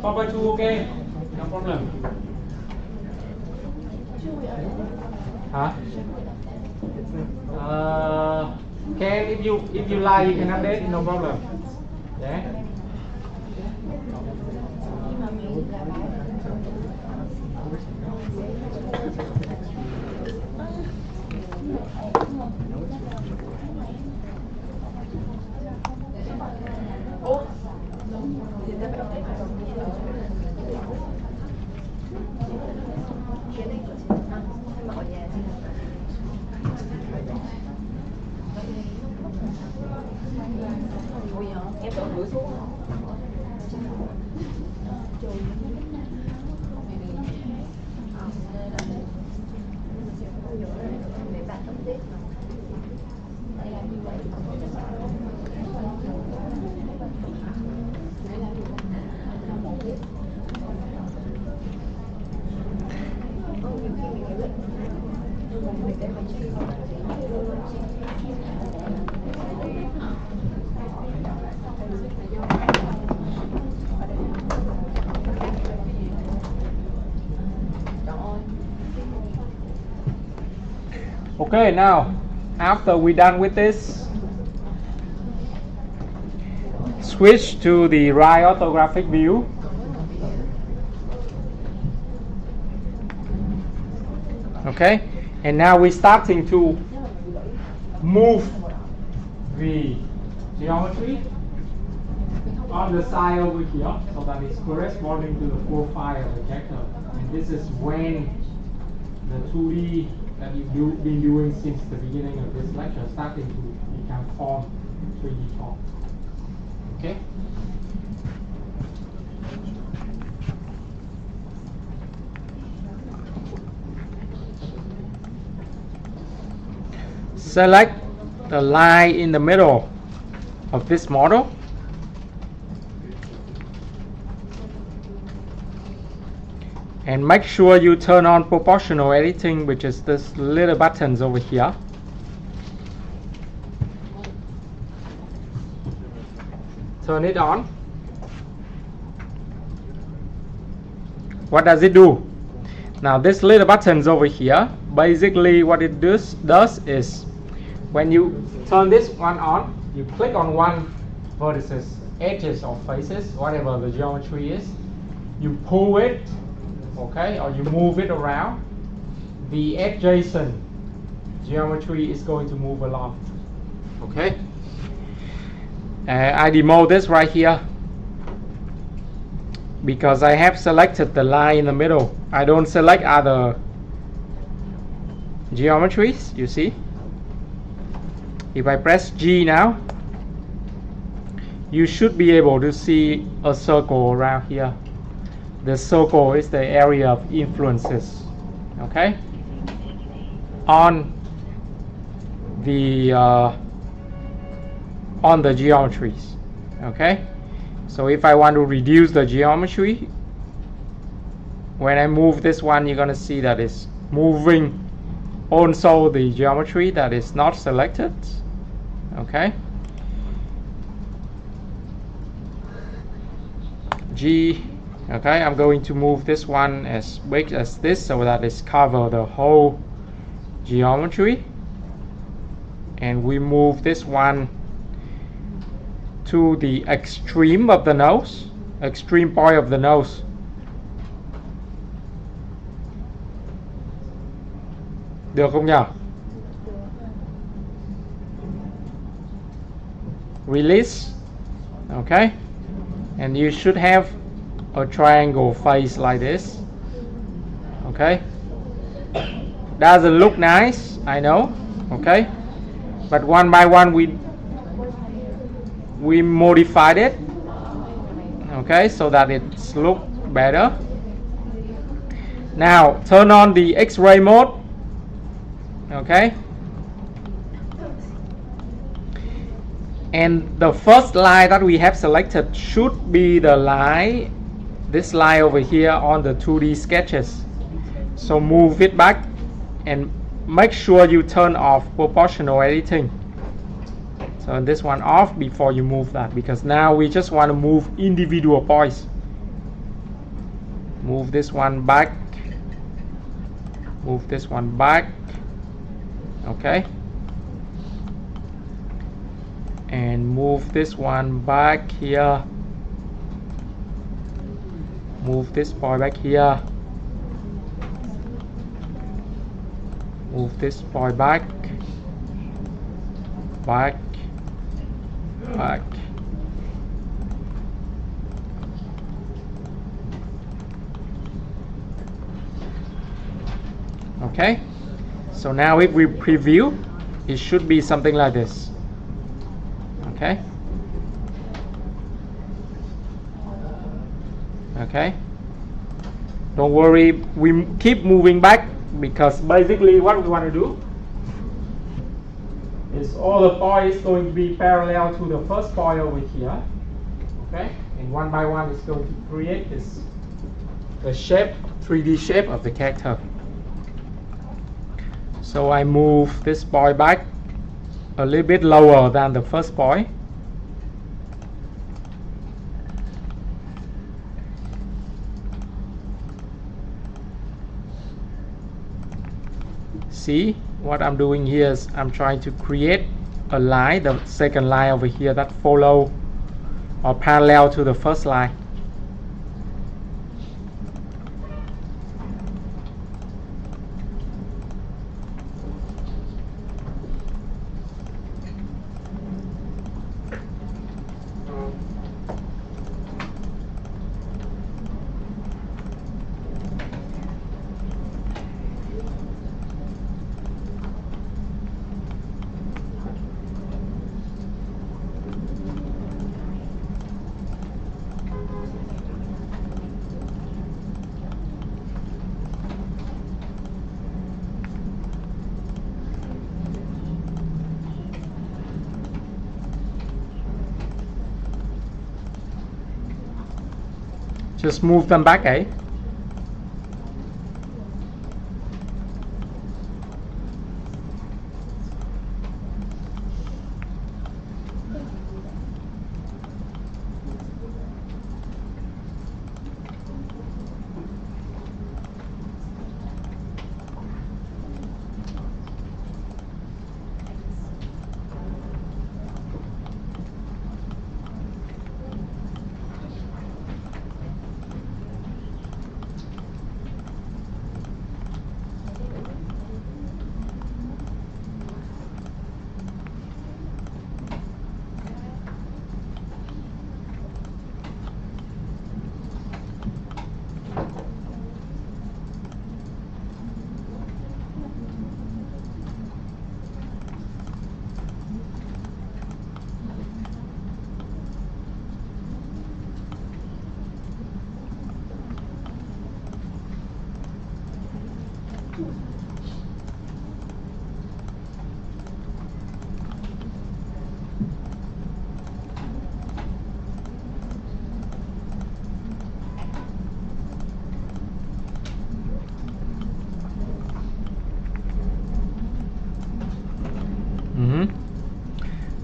4.2 okay, no problem. Huh? Can if you like, you can update, no problem. Yeah. Okay, now after we're done with this, switch to the right orthographic view. Okay, and now we're starting to move the geometry on the side over here, so that it's corresponding to the profile of the character. And this is when the 2D that you've been doing since the beginning of this lecture starting to become form 3D form. Okay. Select the line in the middle of this model. And make sure you turn on proportional editing, which is this little buttons over here. Turn it on. What does it do? Now this little buttons over here, basically what it does is when you turn this one on, you click on one vertices, edges or faces, whatever the geometry is, you pull it, okay, or you move it around, the adjacent geometry is going to move along. Okay. I demo this right here because I have selected the line in the middle. I don't select other geometries, you see. If I press G now, you should be able to see a circle around here. The circle is the area of influences, okay, on the geometries. Okay, so if I want to reduce the geometry, when I move this one, you're gonna see that it's moving also the geometry that is not selected. Okay, G. Okay, I'm going to move this one as big as this so that it's cover the whole geometry, and we move this one to the extreme of the nose, extreme point of the nose. Được không nhỉ? Release. Okay, and you should have a triangle face like this. Okay, doesn't look nice, I know. Okay, but one by one we modified it, okay, so that it's look better. Now turn on the X-ray mode. Okay, and the first line that we have selected should be the line, this line over here on the 2D sketches. So move it back and make sure you turn off proportional editing. So this one off before you move that, because now we just want to move individual points. Move this one back, move this one back. Okay, and move this one back here, move this point back here, move this point back, back, back. Okay, so now if we preview, it should be something like this. Okay, Okay, don't worry, we keep moving back because basically what we want to do is all the point is going to be parallel to the first point over here. Okay, and one by one is going to create the shape, 3D shape of the character. So I move this point back a little bit lower than the first point. See, what I'm doing here is I'm trying to create a line, the second line over here, that follow or parallel to the first line. Just move them back, eh?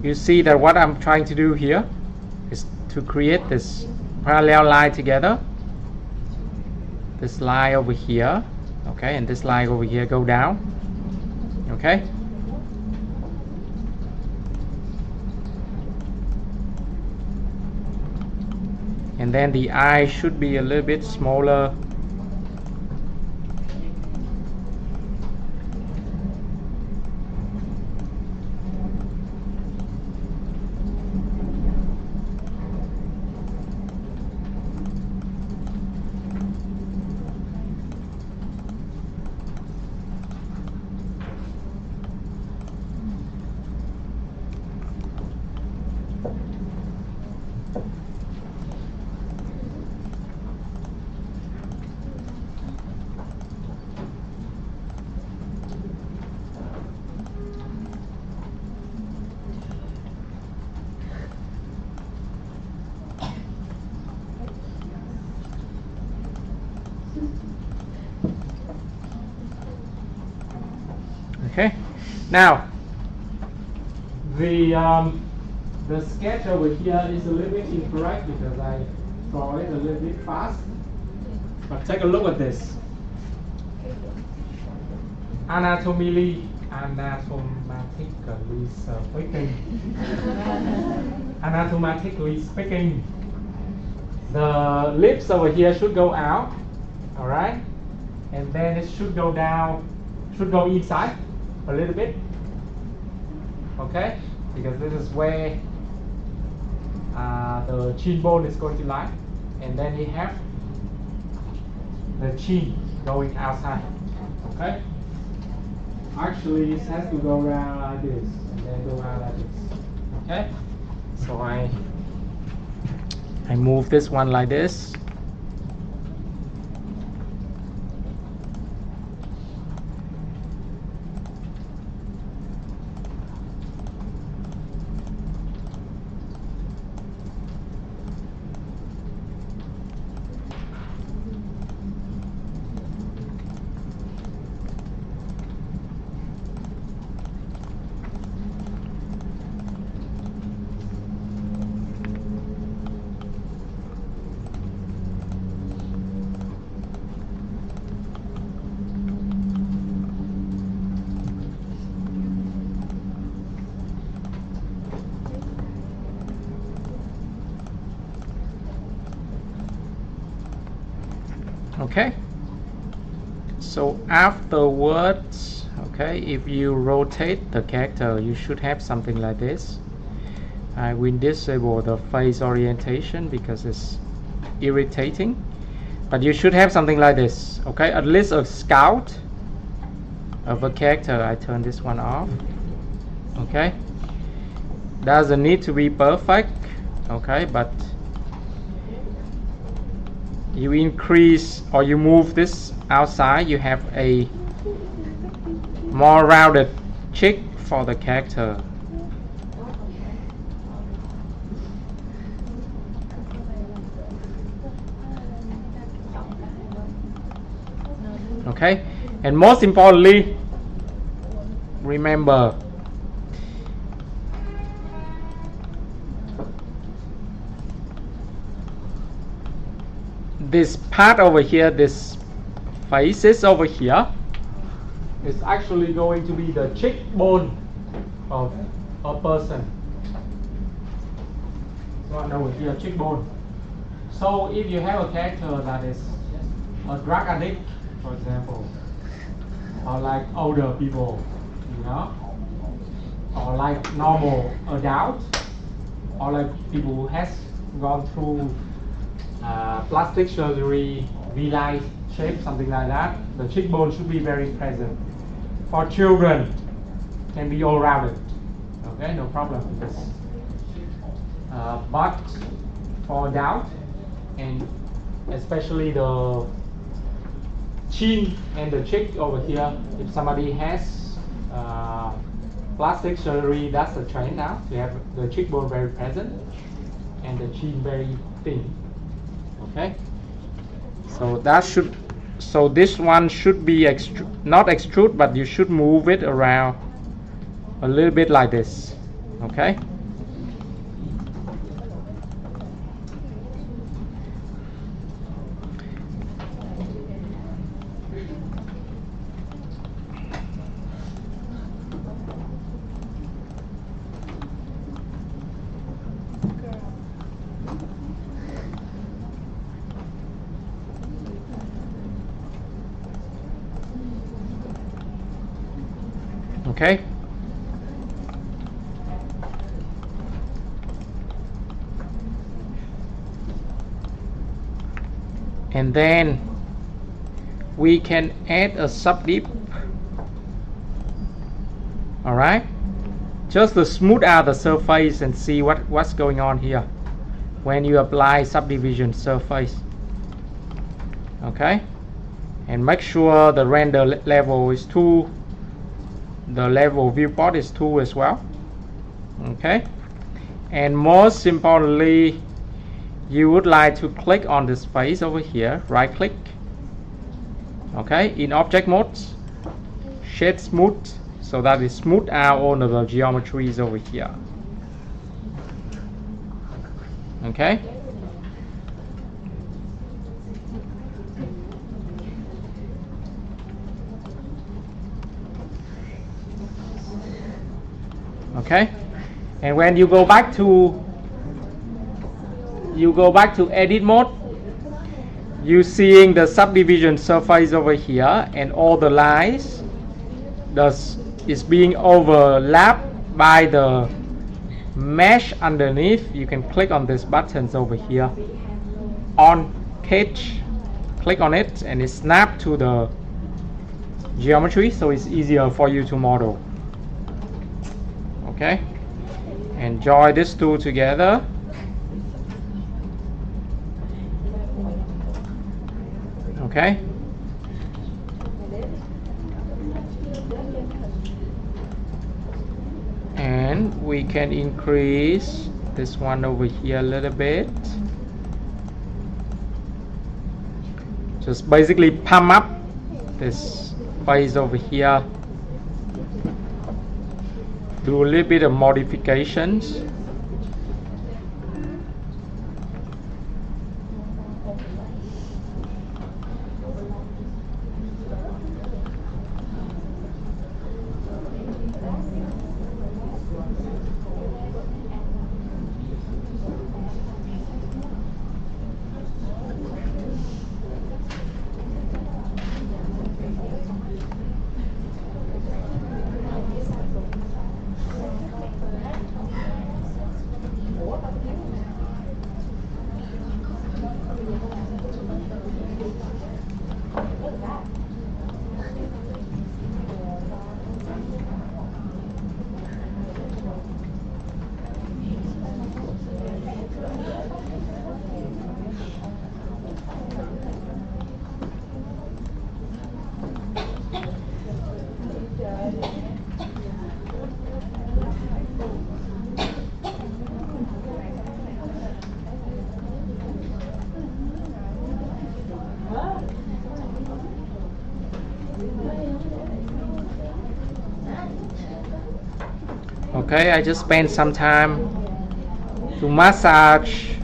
You see that what I'm trying to do here is to create this parallel line together. This line over here, okay, and this line over here go down, okay. And then the eye should be a little bit smaller. Okay, now the sketch over here is a little bit incorrect because I draw it a little bit fast. But take a look at this. Anatomically speaking, the lips over here should go out, all right, and then it should go down, should go inside a little bit, okay, because this is where the chin bone is going to lie, and then you have the chin going outside, okay. Actually, it has to go around like this, and then go around like this, okay. So I move this one like this, Okay, so afterwards, okay, if you rotate the character, you should have something like this. I will disable the face orientation because it's irritating, but you should have something like this. Okay, at least a scout of a character. I turn this one off. Okay, doesn't need to be perfect. Okay, but you increase or you move this outside, you have a more rounded cheek for the character. Okay, and most importantly, remember this part over here, this faces over here, is actually going to be the cheekbone of a person. Right over here, cheekbone. So if you have a character that is a drug addict, for example, or like older people, you know, or like normal adult, or like people who has gone through plastic surgery, V-line shape, something like that, the cheekbone should be very present. For children, can be all rounded. Okay, no problem with this. But for adult, and especially the chin and the cheek over here, if somebody has plastic surgery, that's the trend now. You have the cheekbone very present and the chin very thin. Okay, so that should, so this one should be not extrude, but you should move it around a little bit like this. Okay. Okay. And then we can add a subdip. All right, just to smooth out the surface and see what's going on here when you apply subdivision surface. Okay, and make sure the render level is 2. The level viewport is 2 as well. Okay, and most importantly, you would like to click on this face over here, right click. Okay, in object mode, shade smooth, so that is smooth out all of the geometries over here. Okay. Okay, and when you go back to edit mode, you seeing the subdivision surface over here, and all the lines is being overlapped by the mesh underneath. You can click on these buttons over here on catch, click on it, and it snaps to the geometry, so it's easier for you to model. Okay, and join these two together. Okay, and we can increase this one over here a little bit. Just basically pump up this face over here. Do a little bit of modifications. Okay, I just spent some time to massage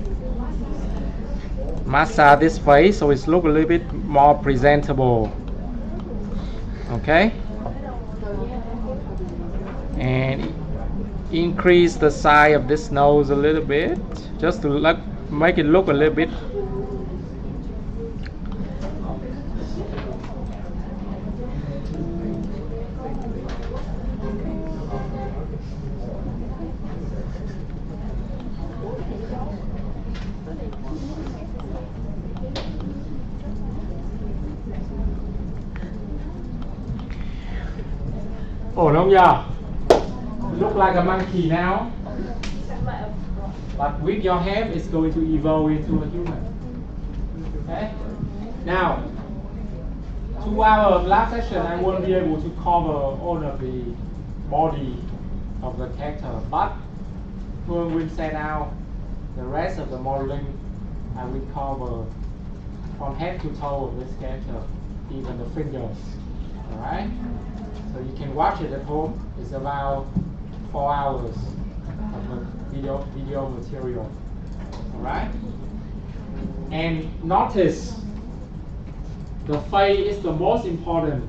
this face so it's look a little bit more presentable. Okay, and increase the size of this nose a little bit just to make it look a little bit Oh, no, yeah. Look like a monkey now. But with your hand, it's going to evolve into a human. Okay? Now, 2 hours last session, I won't be able to cover all of the body of the character. But Phương will set out the rest of the modeling. I will cover from head to toe of this character, even the fingers. Alright? So you can watch it at home. It's about 4 hours of the video material. Alright? And notice the face is the most important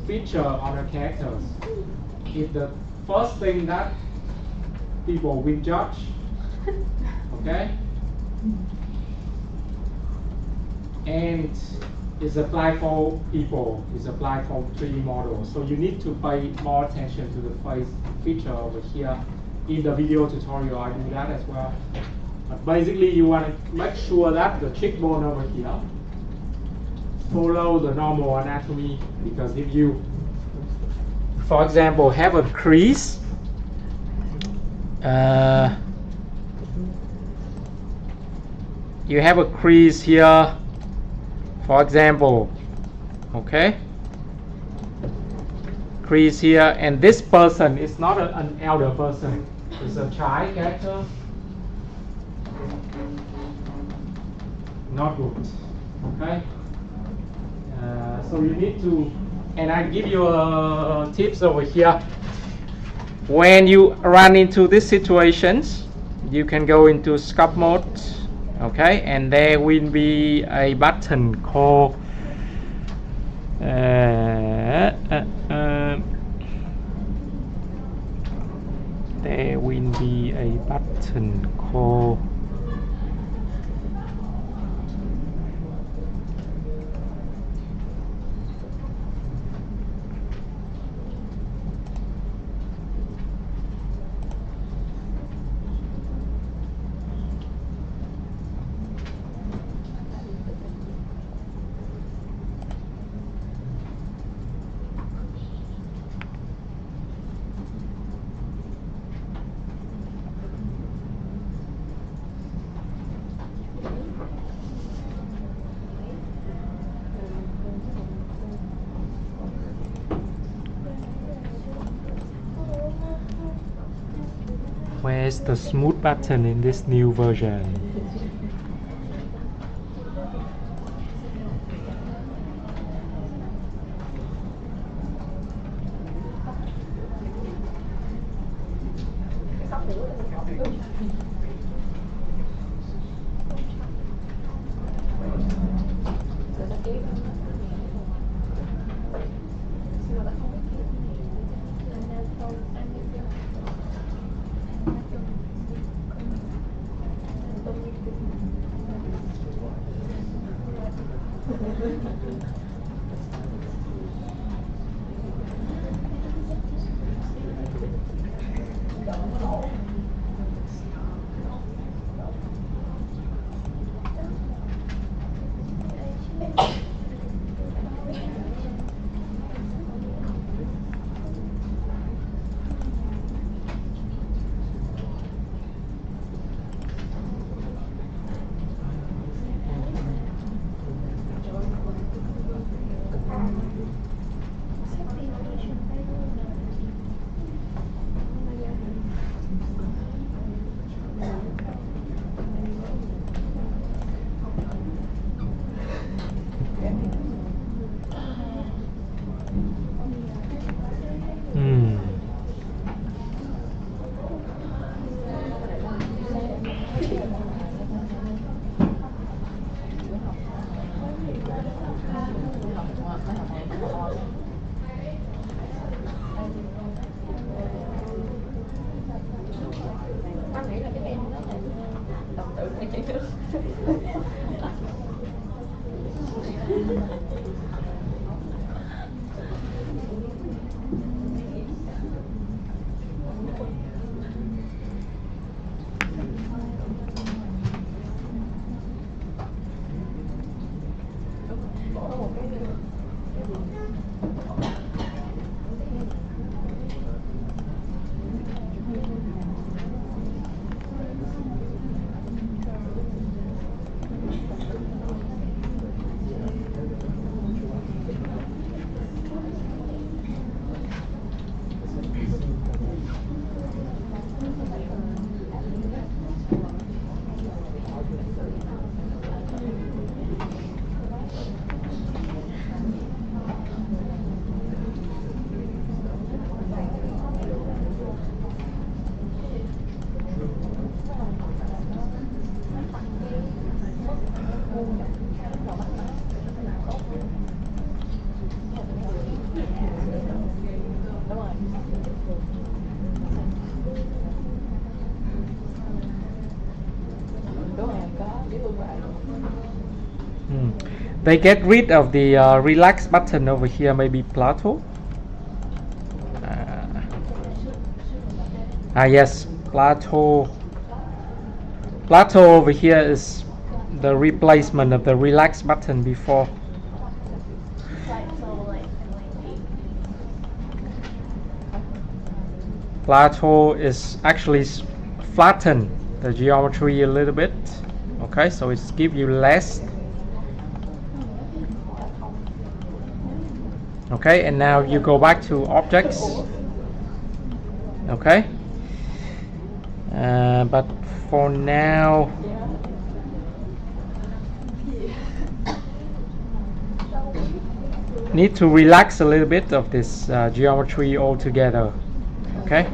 feature on the characters. It's the first thing that people will judge. Okay? And it's applied for people, it's applied for 3D models. So you need to pay more attention to the face feature over here. In the video tutorial, I do that as well. But basically, you want to make sure that the cheekbone over here follow the normal anatomy, because if you, for example, have a crease, you have a crease here, for example, okay, crease here, and this person is not an elder person, it's a child character. Not good. Okay. So you need to, and I give you tips over here. When you run into these situations, you can go into sculpt mode. Okay, and there will be a button called there will be a button called where's the smooth button in this new version? They get rid of the relax button over here, maybe Plato. Yes, Plato. Plato over here is the replacement of the relax button before. Plato is actually flatten the geometry a little bit. Okay, so it's give you less. Okay, and now you go back to objects. Okay, but for now, need to relax a little bit of this geometry altogether. Okay.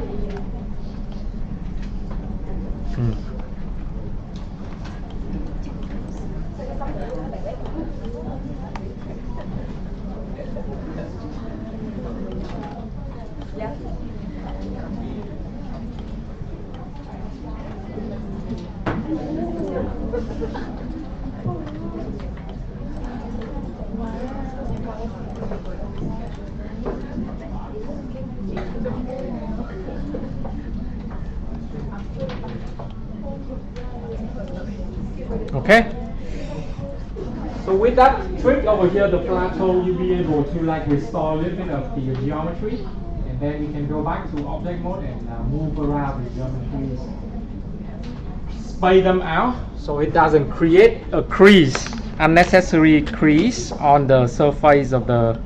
Okay, so with that trick over here, the Plato, you'll be able to like restore a little bit of the geometry, and then you can go back to object mode and move around the geometries, spray them out so it doesn't create a crease, unnecessary crease on the surface of the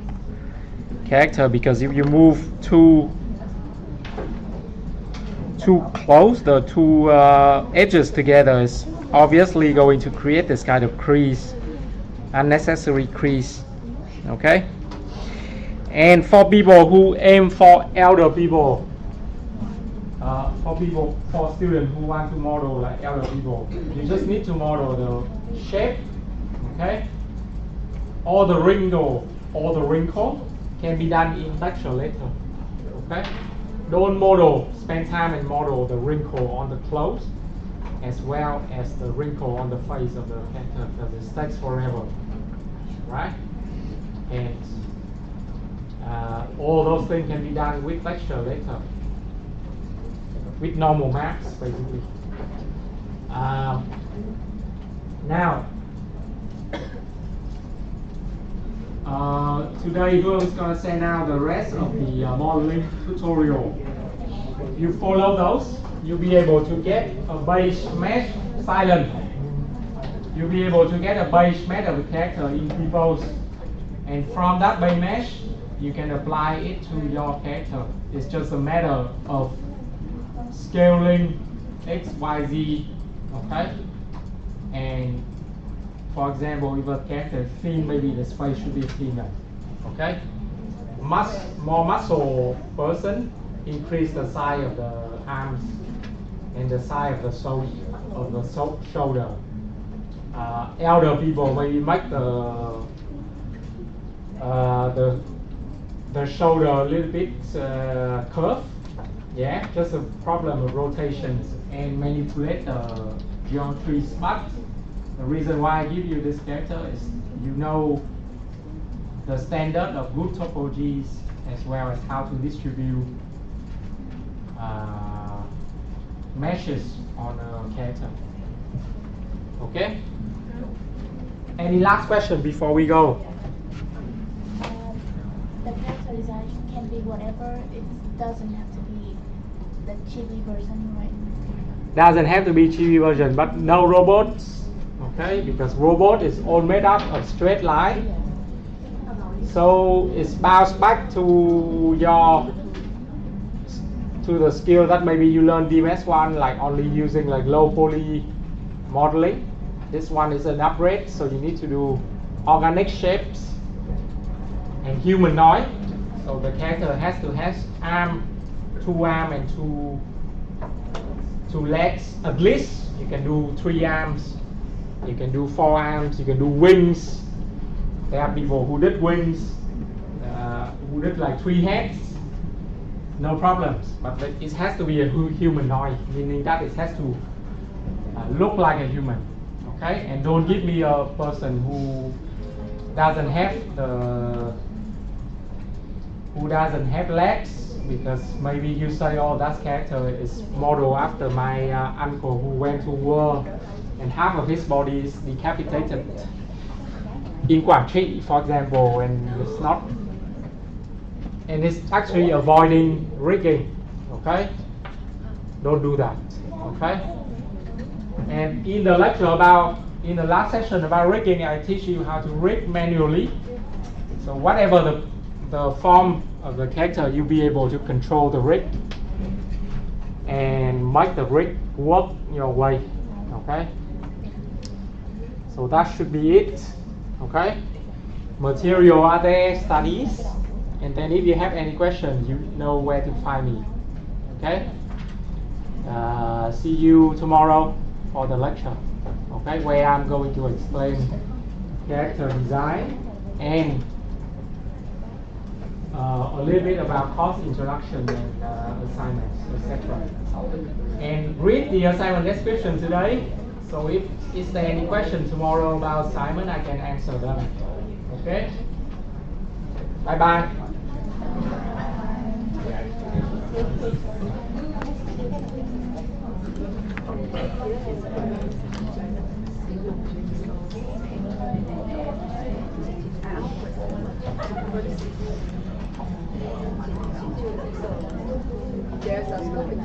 character, because if you move too close, the two edges together is obviously going to create this kind of crease, unnecessary crease. Okay, and for people who aim for elder people, for students who want to model like elder people, you just need to model the shape. Okay, all the wrinkle can be done in lecture later. Okay, don't spend time and model the wrinkle on the clothes as well as the wrinkle on the face of the character, because it takes forever, right? And all those things can be done with lecture later, with normal maps basically. Now, today Gurum's going to send out the rest of the modeling tutorial. If you follow those, you'll be able to get a base mesh silent. You'll be able to get a base mesh of the character in T-pose. And from that base mesh, you can apply it to your character. It's just a matter of scaling X, Y, Z, okay? And for example, if a character is thin, maybe the face should be thinner, okay? More muscle person, increase the size of the arms and the size of the shoulder. Elder people maybe make the shoulder a little bit curved. Yeah, just a problem of rotations and manipulate the geometry. But The reason why I give you this character is you know the standard of group topologies as well as how to distribute meshes on a character. Okay? Any last question before we go? The character design can be whatever. It doesn't have to be the chibi version, right? Doesn't have to be chibi version, but no robots. Okay, because robot is all made up of straight line. So it's bounced back to the skill that maybe you learn DMS1, like only using like low poly modeling. This one is an upgrade, so you need to do organic shapes and humanoid. So the character has to have two arm and two legs at least. You can do 3 arms, you can do 4 arms, you can do wings. There are people who did wings, who did like 3 heads. No problems, but it has to be a humanoid, meaning that it has to look like a human. Okay, and don't give me a person who doesn't have legs, because maybe you say, oh, that character is modeled after my uncle who went to war and half of his body is decapitated in Quảng Trị, for example, and it's not, and it's actually avoiding rigging. Okay, don't do that. Okay, and in the last session about rigging, I teach you how to rig manually. So whatever the form of the character, you'll be able to control the rig and make the rig work your way. Okay, so that should be it. Okay, material are there, studies, and then if you have any questions, you know where to find me. Okay, see you tomorrow for the lecture. Okay, where I'm going to explain character design and a little bit about course introduction and assignments, etc. And read the assignment description today. So if is there any question tomorrow about assignment, I can answer them. Okay? Bye bye. Yes, that's good.